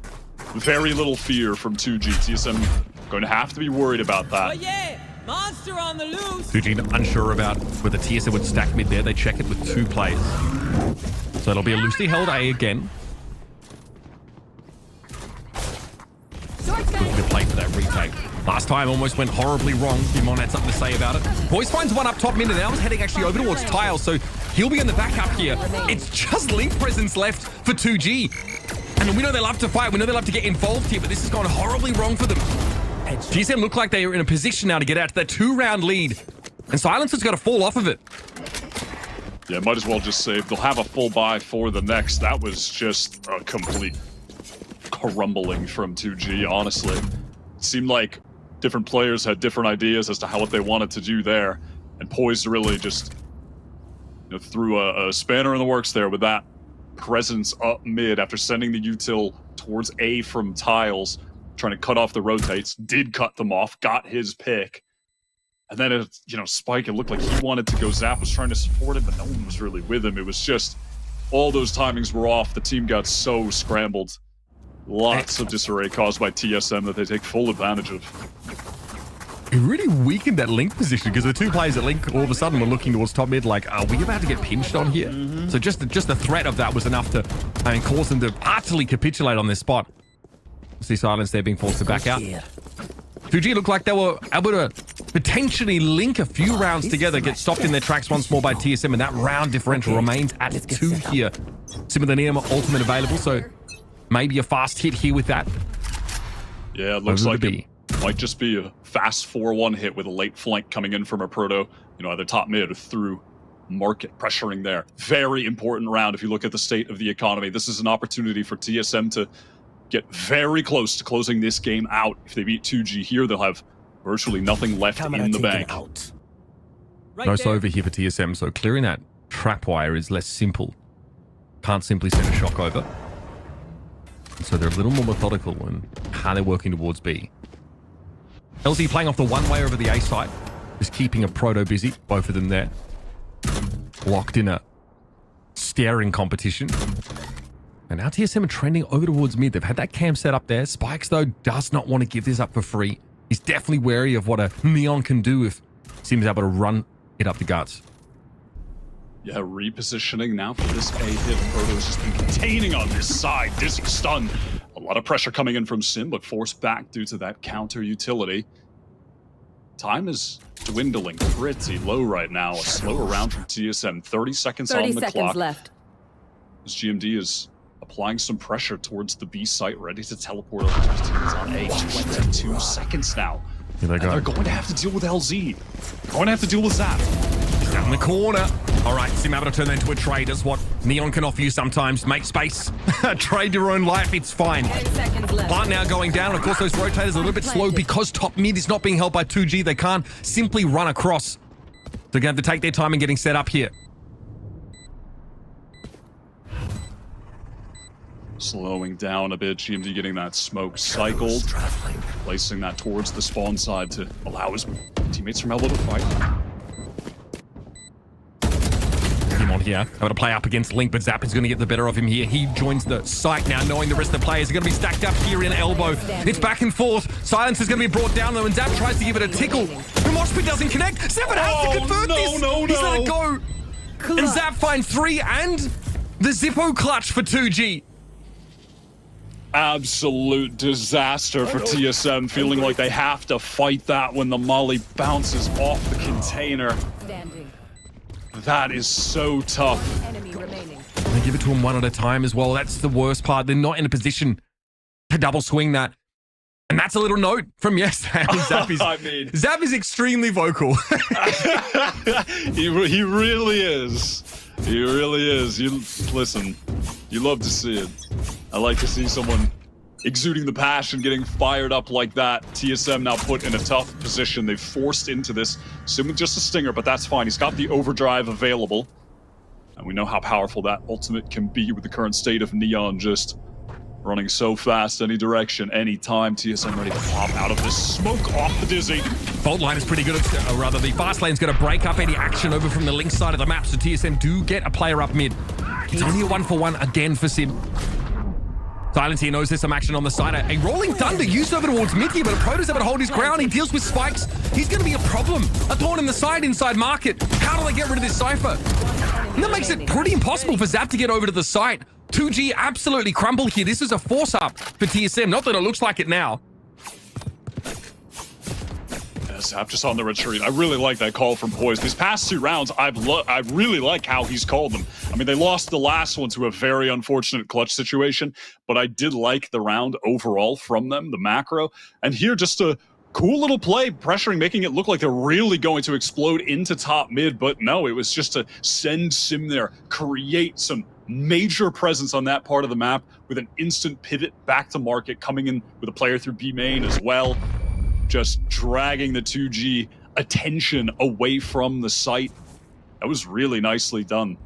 very little fear from 2G. TSM going to have to be worried about that. Oh yeah! Monster on the loose! 2G unsure about whether TSM would stack mid there. They check it with 2 players. So it'll be a loosely held A again. Good play for that retake. Last time almost went horribly wrong. Gimon had something to say about it. Boys finds 1 up top mid, and now is heading actually over towards Tile, so he'll be in the backup here. It's just Link presence left for 2G. And we know they love to fight. We know they love to get involved here, but this has gone horribly wrong for them. TSM look like they are in a position now to get out to that 2-round lead. And Silence has got to fall off of it. Yeah, might as well just save. They'll have a full buy for the next. That was just a complete crumbling from 2G, honestly. It seemed like different players had different ideas as to what they wanted to do there. And Poised really just threw a spanner in the works there with that presence up mid after sending the util towards A from Tiles, trying to cut off the rotates, did cut them off, got his pick. And then, Spike, it looked like he wanted to go zap, was trying to support him, but no one was really with him. It was just, all those timings were off. The team got so scrambled. Lots of disarray caused by TSM that they take full advantage of. It really weakened that Link position because the 2 players at Link all of a sudden were looking towards top mid like, are we about to get pinched on here? So just the threat of that was enough to cause them to utterly capitulate on this spot. See Silence there being forced to back out. 2G looked like they were able to potentially link a few rounds together, get stopped in their tracks once more by TSM, and that round differential remains at 2 here. Similar to Neon ultimate available, so maybe a fast hit here with that. Yeah, it looks like Might just be a fast 4-1 hit with a late flank coming in from a Proto, either top mid or through market, pressuring there. Very important round if you look at the state of the economy. This is an opportunity for TSM to get very close to closing this game out. If they beat 2G here, they'll have virtually nothing left in the bank. No over here for TSM, so clearing that trapwire is less simple. Can't simply send a shock over. So they're a little more methodical in how they're working towards B. LZ playing off the one-way over the A side. Just keeping a Proto busy, both of them there. Locked in a staring competition. And now TSM are trending over towards mid. They've had that cam set up there. Spikes, though, does not want to give this up for free. He's definitely wary of what a Neon can do if Sim's able to run it up the guts. Yeah, repositioning now for this A hit. Proto's just been containing on this side. Dizzy stun. A lot of pressure coming in from Sim, but forced back due to that counter utility. Time is dwindling pretty low right now. A slower round from TSM. 30 seconds on the clock. Left. As GMD is applying some pressure towards the B site, ready to teleport over to his teams on A. 22 seconds now. Here they go. They're going to have to deal with LZ. Going to have to deal with Zap. Down the corner. All right, Sim able to turn that into a trade. That's what Neon can offer you sometimes. Make space. Trade your own life. It's fine. 10 seconds left. Plant now going down. Of course, those rotators are a little bit slow because top mid is not being held by 2G. They can't simply run across. They're going to have to take their time in getting set up here. Slowing down a bit, GMD getting that smoke cycled, placing that towards the spawn side to allow his teammates from elbow to fight. Him on here, able to play up against Link, but Zap is going to get the better of him here. He joins the site now, knowing the rest of the players are going to be stacked up here in elbow. It's back and forth. Silence is going to be brought down though, and Zap tries to give it a tickle. The Moshpit doesn't connect. Seven has to convert this. He's let it go. And Zap finds 3 and the Zippo clutch for 2G. Absolute disaster for TSM, feeling like they have to fight that when the molly bounces off the container. Standing. That is so tough. Enemy remaining. They give it to him one at a time as well. That's the worst part. They're not in a position to double swing that. And that's a little note from yesterday. Zap is extremely vocal. He really is. He really is. Listen, you love to see it. I like to see someone exuding the passion, getting fired up like that. TSM now put in a tough position. They've forced into this. Sim with just a stinger, but that's fine. He's got the overdrive available. And we know how powerful that ultimate can be with the current state of Neon just running so fast, any direction, any time. TSM ready to pop out of this smoke off the Dizzy. Fault line is pretty good, or rather the fast lane's going to break up any action over from the Link side of the map, so TSM do get a player up mid. It's only a 1-for-1 again for Sim. Silence here knows there's some action on the side. A Rolling Thunder used over towards mid here, but Proto's able to hold his ground. He deals with spikes. He's going to be a problem. A thorn in the side inside market. How do they get rid of this Cypher? And that makes it pretty impossible for Zap to get over to the site. 2G absolutely crumble here. This is a force-up for TSM. Not that it looks like it now. Zap just on the retreat. I really like that call from POISED. These past 2 rounds, I really like how he's called them. I mean, they lost the last one to a very unfortunate clutch situation, but I did like the round overall from them, the macro. And here, just a cool little play, pressuring, making it look like they're really going to explode into top mid, but no, it was just to send Sim there, create some major presence on that part of the map with an instant pivot back to market, coming in with a player through B main as well. Just dragging the 2G attention away from the site. That was really nicely done.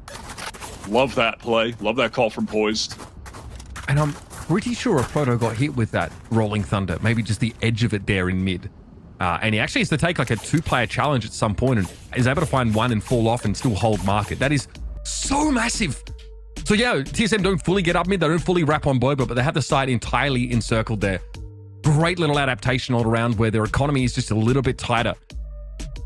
Love that play. Love that call from POISED. And I'm pretty sure a Proto got hit with that Rolling Thunder. Maybe just the edge of it there in mid. And he actually has to take like a 2-player challenge at some point and is able to find one and fall off and still hold market. That is so massive. So yeah, TSM don't fully get up mid. They don't fully wrap on Boba, but they have the site entirely encircled there. Great little adaptation all around where their economy is just a little bit tighter.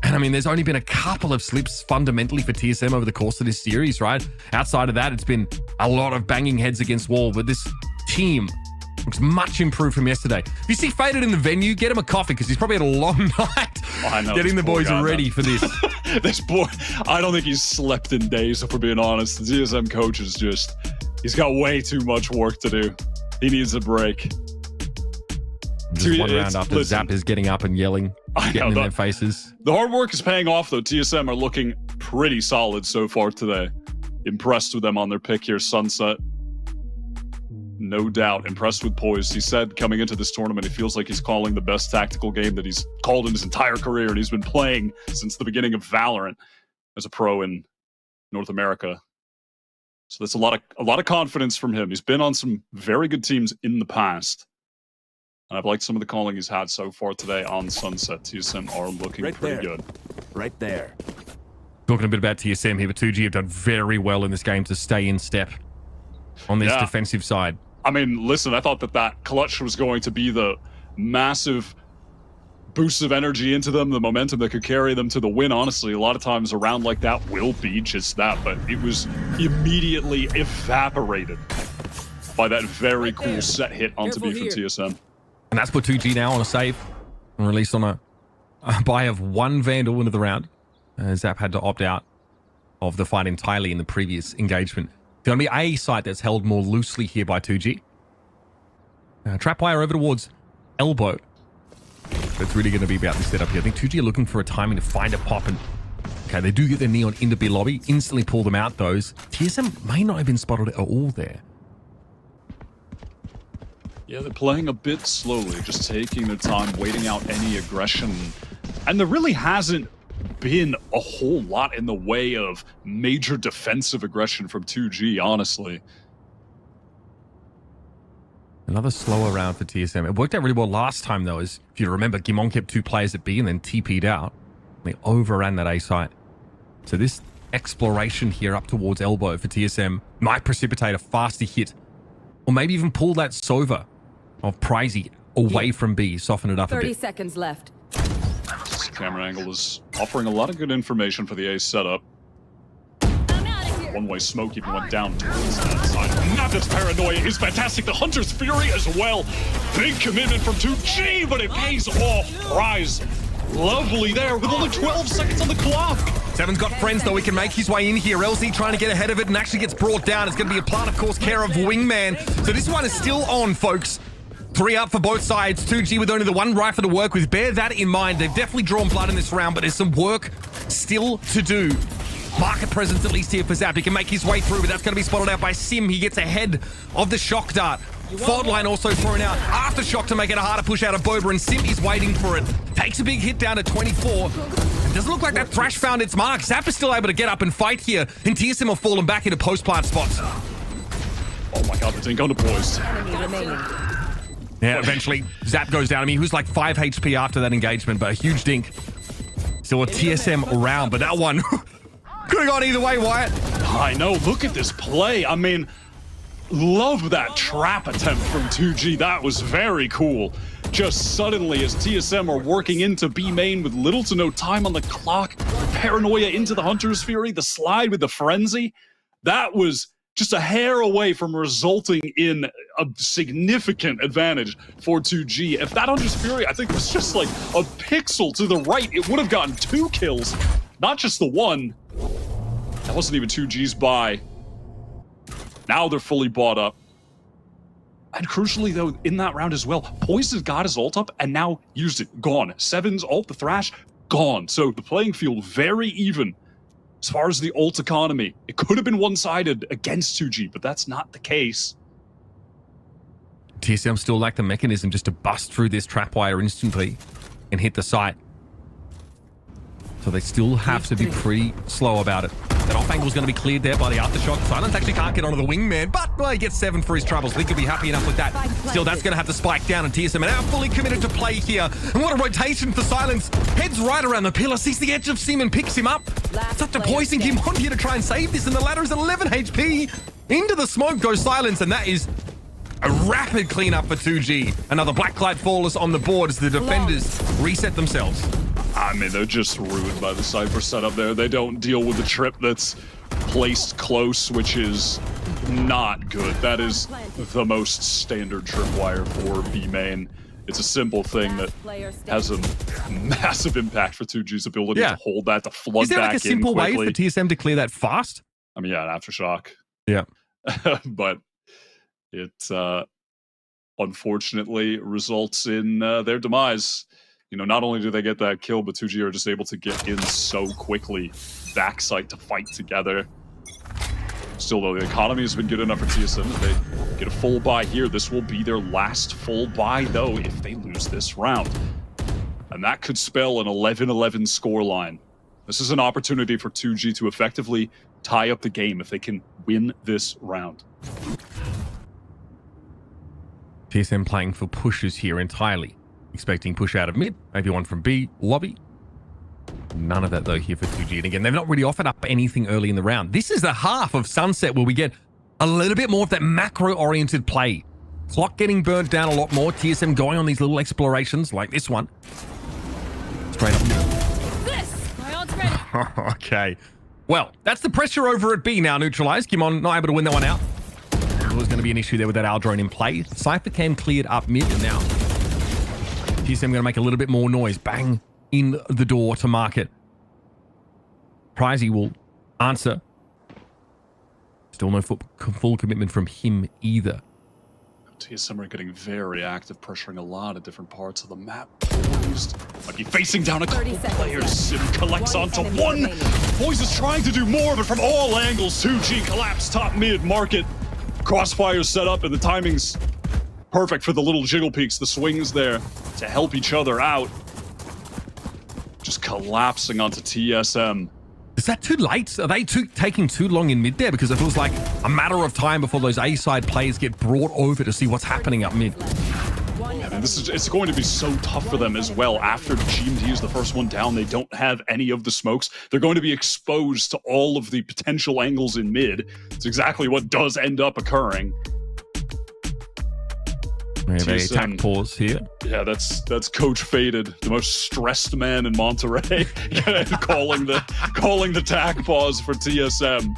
And I mean, there's only been a couple of slips fundamentally for TSM over the course of this series, right? Outside of that, it's been a lot of banging heads against wall, but this team looks much improved from yesterday. If you see Faded in the venue, get him a coffee because he's probably had a long night getting the boys ready for this. This boy, I don't think he's slept in days, if we're being honest. The TSM coach is just, he's got way too much work to do. He needs a break. Just Dude, one round it's- after listen. Zap is getting up and yelling, getting in their faces. The hard work is paying off, though. TSM are looking pretty solid so far today. Impressed with them on their pick here, Sunset. No doubt. Impressed with Poised. He said coming into this tournament, he feels like he's calling the best tactical game that he's called in his entire career, and he's been playing since the beginning of Valorant as a pro in North America. So that's a lot of confidence from him. He's been on some very good teams in the past. And I've liked some of the calling he's had so far today on Sunset. TSM are looking pretty good. Right there. Talking a bit about TSM here, but 2G have done very well in this game to stay in step on this defensive side. I mean, listen, I thought that clutch was going to be the massive boost of energy into them, the momentum that could carry them to the win. Honestly, a lot of times a round like that will be just that, but it was immediately evaporated by that very cool set hit onto B from TSM. And that's put 2G now on a save and released on a buy of 1 Vandal into the round. Zap had to opt out of the fight entirely in the previous engagement. The only A site that's held more loosely here by 2G. Trapwire over towards Elbow. But it's really going to be about the setup here. I think 2G are looking for a timing to find a pop. And okay, they do get their Neon into B lobby. Instantly pull them out, those. TSM may not have been spotted at all there. Yeah, they're playing a bit slowly, just taking their time, waiting out any aggression. And there really hasn't been a whole lot in the way of major defensive aggression from 2G, honestly. Another slower round for TSM. It worked out really well last time, though, as if you remember, Gimon kept 2 players at B and then TP'd out. They overran that A site. So this exploration here up towards Elbow for TSM might precipitate a faster hit, or maybe even pull that Sova of Pricey away from B, soften it up a 30 bit. seconds left. This camera angle is offering a lot of good information for the A setup. One-way smoke even went down towards that side. Nav's paranoia is fantastic. The Hunter's Fury as well. Big commitment from 2G, but it pays off. Prize lovely there with only 12 seconds on the clock. Seven's got friends, though. He can make his way in here. LZ trying to get ahead of it and actually gets brought down. It's going to be a plant, of course, care of Wingman. So this one is still on, folks. 3 up for both sides. 2G with only the 1 rifle to work with. Bear that in mind. They've definitely drawn blood in this round, but there's some work still to do. Market presence at least here for Zap. He can make his way through, but that's going to be spotted out by Sim. He gets ahead of the shock dart. Fault line also thrown out. Aftershock to make it a harder push out of Boba, and Sim is waiting for it. Takes a big hit down to 24. It doesn't look like that Thrash found its mark. Zap is still able to get up and fight here, and TSM have fallen back into post-plant spots. Oh my god, the thing going to Poised. Yeah, eventually, Zap goes down. I mean, he was like 5 HP after that engagement, but a huge dink. Still a TSM round, but that one could have gone either way, Wyatt. I know, look at this play. I mean, love that trap attempt from 2G. That was very cool. Just suddenly, as TSM are working into B main with little to no time on the clock, paranoia into the Hunter's Fury, the slide with the frenzy, that was just a hair away from resulting in a significant advantage for 2G. If that Hunter's Fury, I think, was just like a pixel to the right, it would have gotten 2 kills, not just the 1. That wasn't even 2G's buy. Now they're fully bought up. And crucially, though, in that round as well, Poised has got his ult up and now used it. Gone. Seven's ult, the Thrash, gone. So the playing field very even as far as the ult economy. It could have been one-sided against 2G, but that's not the case. TSM still lack the mechanism just to bust through this trapwire instantly and hit the site. So they still have to be pretty slow about it. That off angle is going to be cleared there by the aftershock. Silence actually can't get onto the Wingman, but well, he gets 7 for his troubles. He could be happy enough with that. Still, that's going to have to spike down, and TSM are now fully committed to play here. And what a rotation for Silence. Heads right around the pillar, sees the edge of Sim and picks him up. Such a poison him on here to try and save this, and the ladder is 11 HP. Into the smoke goes Silence, and that is a rapid cleanup for 2G. Another Blacklight Flawless on the board as the defenders reset themselves. I mean, they're just ruined by the Cypher setup there. They don't deal with the trip that's placed close, which is not good. That is the most standard tripwire for B main. It's a simple thing that has a massive impact for 2G's ability to hold that, to flood Is there back like a simple way quickly. for TSM to clear that fast? I mean, yeah, an aftershock. Yeah. But it's unfortunately results in their demise. You know, not only do they get that kill, but 2G are just able to get in so quickly, backside to fight together. Still, though, the economy has been good enough for TSM. If they get a full buy here, this will be their last full buy, though, if they lose this round. And that could spell an 11-11 scoreline. This is an opportunity for 2G to effectively tie up the game if they can win this round. TSM playing for pushes here entirely. Expecting push out of mid, maybe one from B, lobby. None of that, though, here for 2G. And again, they've not really offered up anything early in the round. This is the half of Sunset where we get a little bit more of that macro-oriented play. Clock getting burnt down a lot more. TSM going on these little explorations like this one. Straight up mid. Okay. Well, that's the pressure over at B now neutralized. Kimon not able to win that one out. There was going to be an issue there with that Owl drone in play. Cypher Cam cleared up mid, and now TSM going to make a little bit more noise. Bang in the door to market. Pricey will answer. Still no full commitment from him either. TSM are getting very active, pressuring a lot of different parts of the map. Poised might be facing down a couple players. Sim collects onto one. Poised is trying to do more, but from all angles, 2G collapse top mid market. Crossfire set up, and the timing's perfect for the little jiggle peaks, the swings there to help each other out. Just collapsing onto TSM. Is that too late? Are they taking too long in mid there? Because it feels like a matter of time before those A-side players get brought over to see what's happening up mid. Yeah, man, it's going to be so tough for them as well. After GMD is the first one down, they don't have any of the smokes. They're going to be exposed to all of the potential angles in mid. It's exactly what does end up occurring. We have a attack pause here. Yeah, that's Coach Faded, the most stressed man in Monterrey, calling the tack pause for TSM.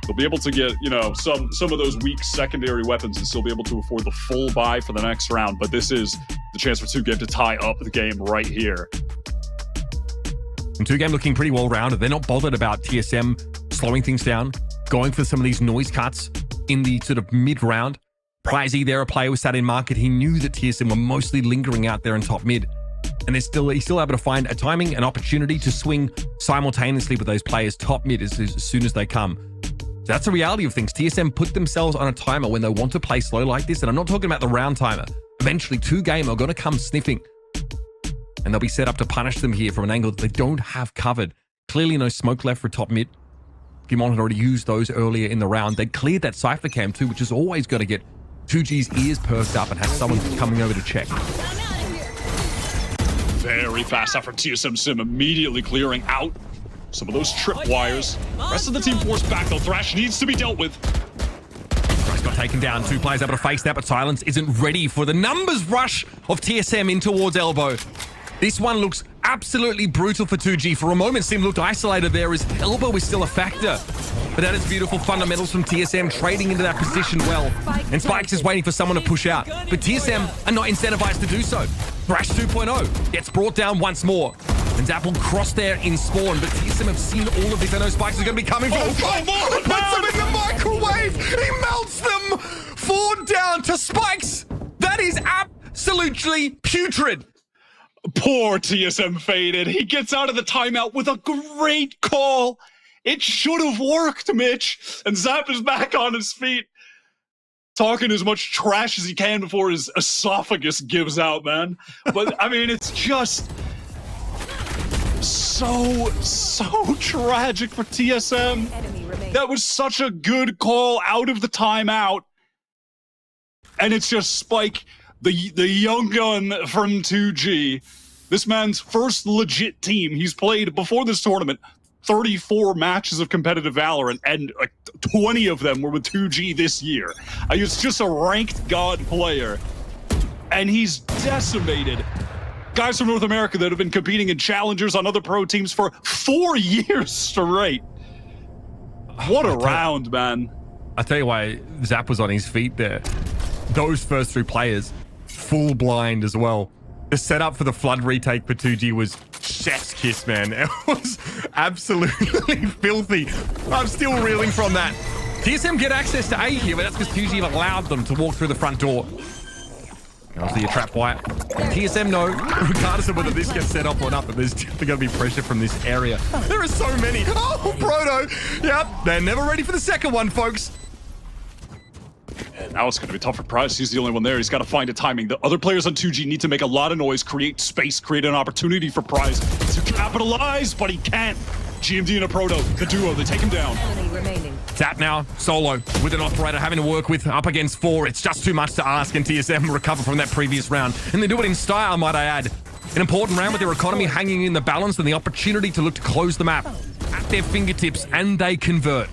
They'll be able to get, you know, some of those weak secondary weapons and still be able to afford the full buy for the next round. But this is the chance for 2Game to tie up the game right here. And 2Game looking pretty well rounded. They're not bothered about TSM slowing things down, going for some of these noise cuts in the sort of mid round. Pricey there, a player was sat in market. He knew that TSM were mostly lingering out there in top mid. And he's still able to find a timing, an opportunity to swing simultaneously with those players top mid as soon as they come. So that's the reality of things. TSM put themselves on a timer when they want to play slow like this. And I'm not talking about the round timer. Eventually, 2Game are going to come sniffing. And they'll be set up to punish them here from an angle that they don't have covered. Clearly no smoke left for top mid. Gimon had already used those earlier in the round. They cleared that Cypher Cam too, which is always going to get 2G's ears perked up and have someone coming over to check. Very fast effort. TSM Sim immediately clearing out some of those trip wires. Rest of the team forced back, though. Thrash needs to be dealt with. Thrash got taken down. 2 players able to face that, but Silence isn't ready for the numbers rush of TSM in towards Elbow. This one looks absolutely brutal for 2G. For a moment, Sim looked isolated there as Elbow is still a factor. But that is beautiful fundamentals from TSM, trading into that position well. And Spikes is waiting for someone to push out. But TSM are not incentivized to do so. Thrash 2.0 gets brought down once more. And Zap will cross there in spawn, but TSM have seen all of this. I know Spikes is going to be coming for the fight. Puts them in the microwave. He melts them. 4 down to Spikes. That is absolutely putrid. Poor TSM Faded. He gets out of the timeout with a great call. It should have worked, Mitch. And Zap is back on his feet, talking as much trash as he can before his esophagus gives out, man. But, I mean, it's just so tragic for TSM. That was such a good call out of the timeout. And it's just Spike, the young gun from 2G. This man's first legit team. He's played before this tournament 34 matches of competitive Valorant, and like 20 of them were with 2G this year. He's just a ranked god player, and he's decimated guys from North America that have been competing in challengers on other pro teams for 4 years straight. What a round, man. I'll tell you why Zap was on his feet there. Those first 3 players, full blind as well. The setup for the flood retake for 2G was chef's kiss, man. It was absolutely filthy. I'm still reeling from that. TSM get access to A here, but that's because 2G have allowed them to walk through the front door. Obviously, a trap wire. TSM know, regardless of whether this gets set up or not, that there's definitely going to be pressure from this area. There are so many. Oh, Proto. Yep, they're never ready for the second one, folks. And now it's going to be tough for Prize. He's the only one there. He's got to find a timing. The other players on 2G need to make a lot of noise, create space, create an opportunity for Prize to capitalize, but he can't. GMD and a Proto, the duo, they take him down. Enemy remaining. Tap now, solo, with an operator having to work with up against 4. It's just too much to ask, and TSM recover from that previous round. And they do it in style, might I add. An important round with their economy hanging in the balance and the opportunity to look to close the map at their fingertips, and they convert.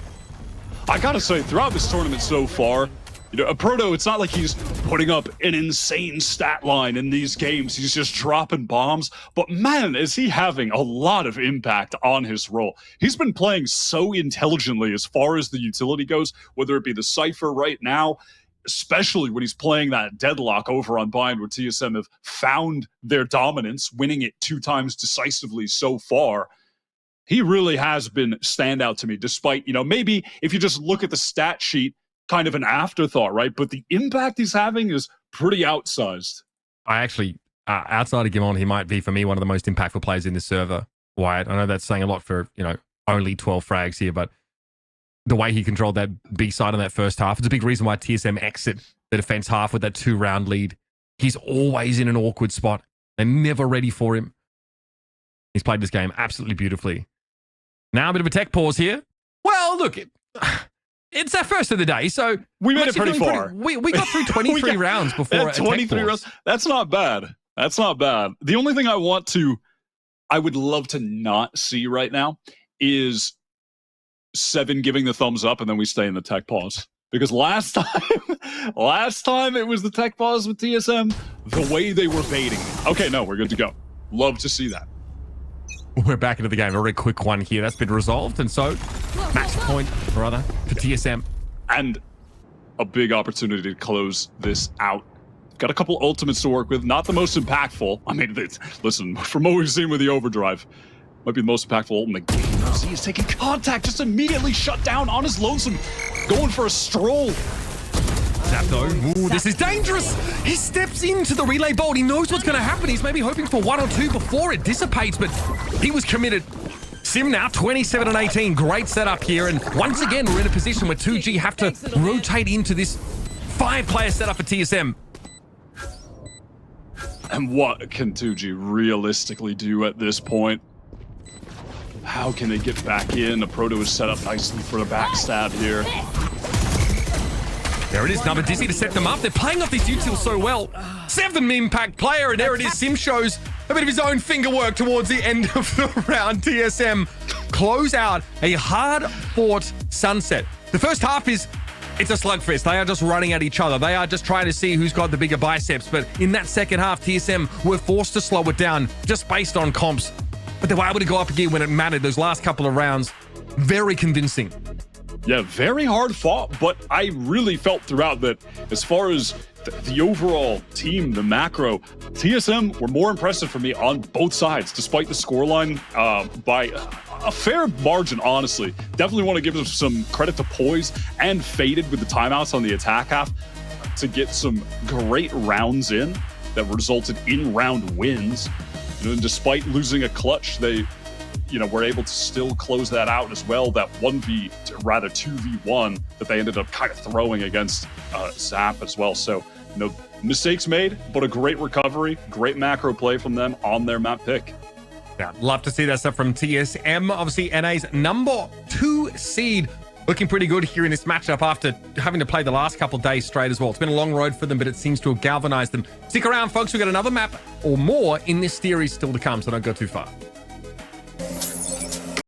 I gotta say, throughout this tournament so far, you know, a Proto, it's not like he's putting up an insane stat line in these games. He's just dropping bombs. But man, is he having a lot of impact on his role. He's been playing so intelligently as far as the utility goes, whether it be the Cypher right now, especially when he's playing that deadlock over on Bind, where TSM have found their dominance, winning it 2 times decisively so far. He really has been standout to me, despite, you know, maybe if you just look at the stat sheet, kind of an afterthought, right? But the impact he's having is pretty outsized. I actually, outside of Gimon, he might be, for me, one of the most impactful players in this server, Wyatt. I know that's saying a lot for, you know, only 12 frags here, but the way he controlled that B side in that first half, it's a big reason why TSM exit the defense half with that 2-round lead. He's always in an awkward spot. They're never ready for him. He's played this game absolutely beautifully. Now a bit of a tech pause here. Well, look, it's our first of the day, so we made it pretty far. We got through 23 rounds before a 23 rounds. That's not bad. That's not bad. The only thing I would love to not see right now is 7 giving the thumbs up and then we stay in the tech pause. Because last time it was the tech pause with TSM, the way they were baiting. Okay, no, we're good to go. Love to see that. We're back into the game. A very quick one here. That's been resolved. And so, match point, rather, for TSM. And a big opportunity to close this out. Got a couple ultimates to work with. Not the most impactful. I mean, listen, from what we've seen with the overdrive, might be the most impactful ult in the game. He is taking contact, just immediately shut down on his lonesome. Going for a stroll. Zap though. Ooh, this is dangerous. He steps into the relay bolt. He knows what's going to happen. He's maybe hoping for 1 or 2 before it dissipates, but he was committed. Sim now 27 and 18. Great setup here. And once again, we're in a position where 2G have to rotate into this 5-player setup for TSM. And what can 2G realistically do at this point? How can they get back in? The Proto is set up nicely for the backstab here. There it is, Number Dizzy to set them up. They're playing off this util so well. 7 impact player, and there it is. Sim shows a bit of his own finger work towards the end of the round. TSM close out a hard-fought sunset. The first half it's a slugfest. They are just running at each other. They are just trying to see who's got the bigger biceps. But in that second half, TSM were forced to slow it down just based on comps. But they were able to go up again when it mattered. Those last couple of rounds, very convincing. Yeah, very hard fought, but I really felt throughout that as far as the overall team, the macro, TSM were more impressive for me on both sides, despite the scoreline by a fair margin, honestly. Definitely want to give them some credit to Poise and Faded with the timeouts on the attack half to get some great rounds in that resulted in round wins. You know, despite losing a clutch, they were able to still close that out as well. That 2v1 that they ended up kind of throwing against Zap as well. So, mistakes made, but a great recovery, great macro play from them on their map pick. Yeah, love to see that stuff from TSM. Obviously, NA's number 2 seed. Looking pretty good here in this matchup after having to play the last couple days straight as well. It's been a long road for them, but it seems to have galvanized them. Stick around, folks. We've got another map or more in this series still to come, so don't go too far.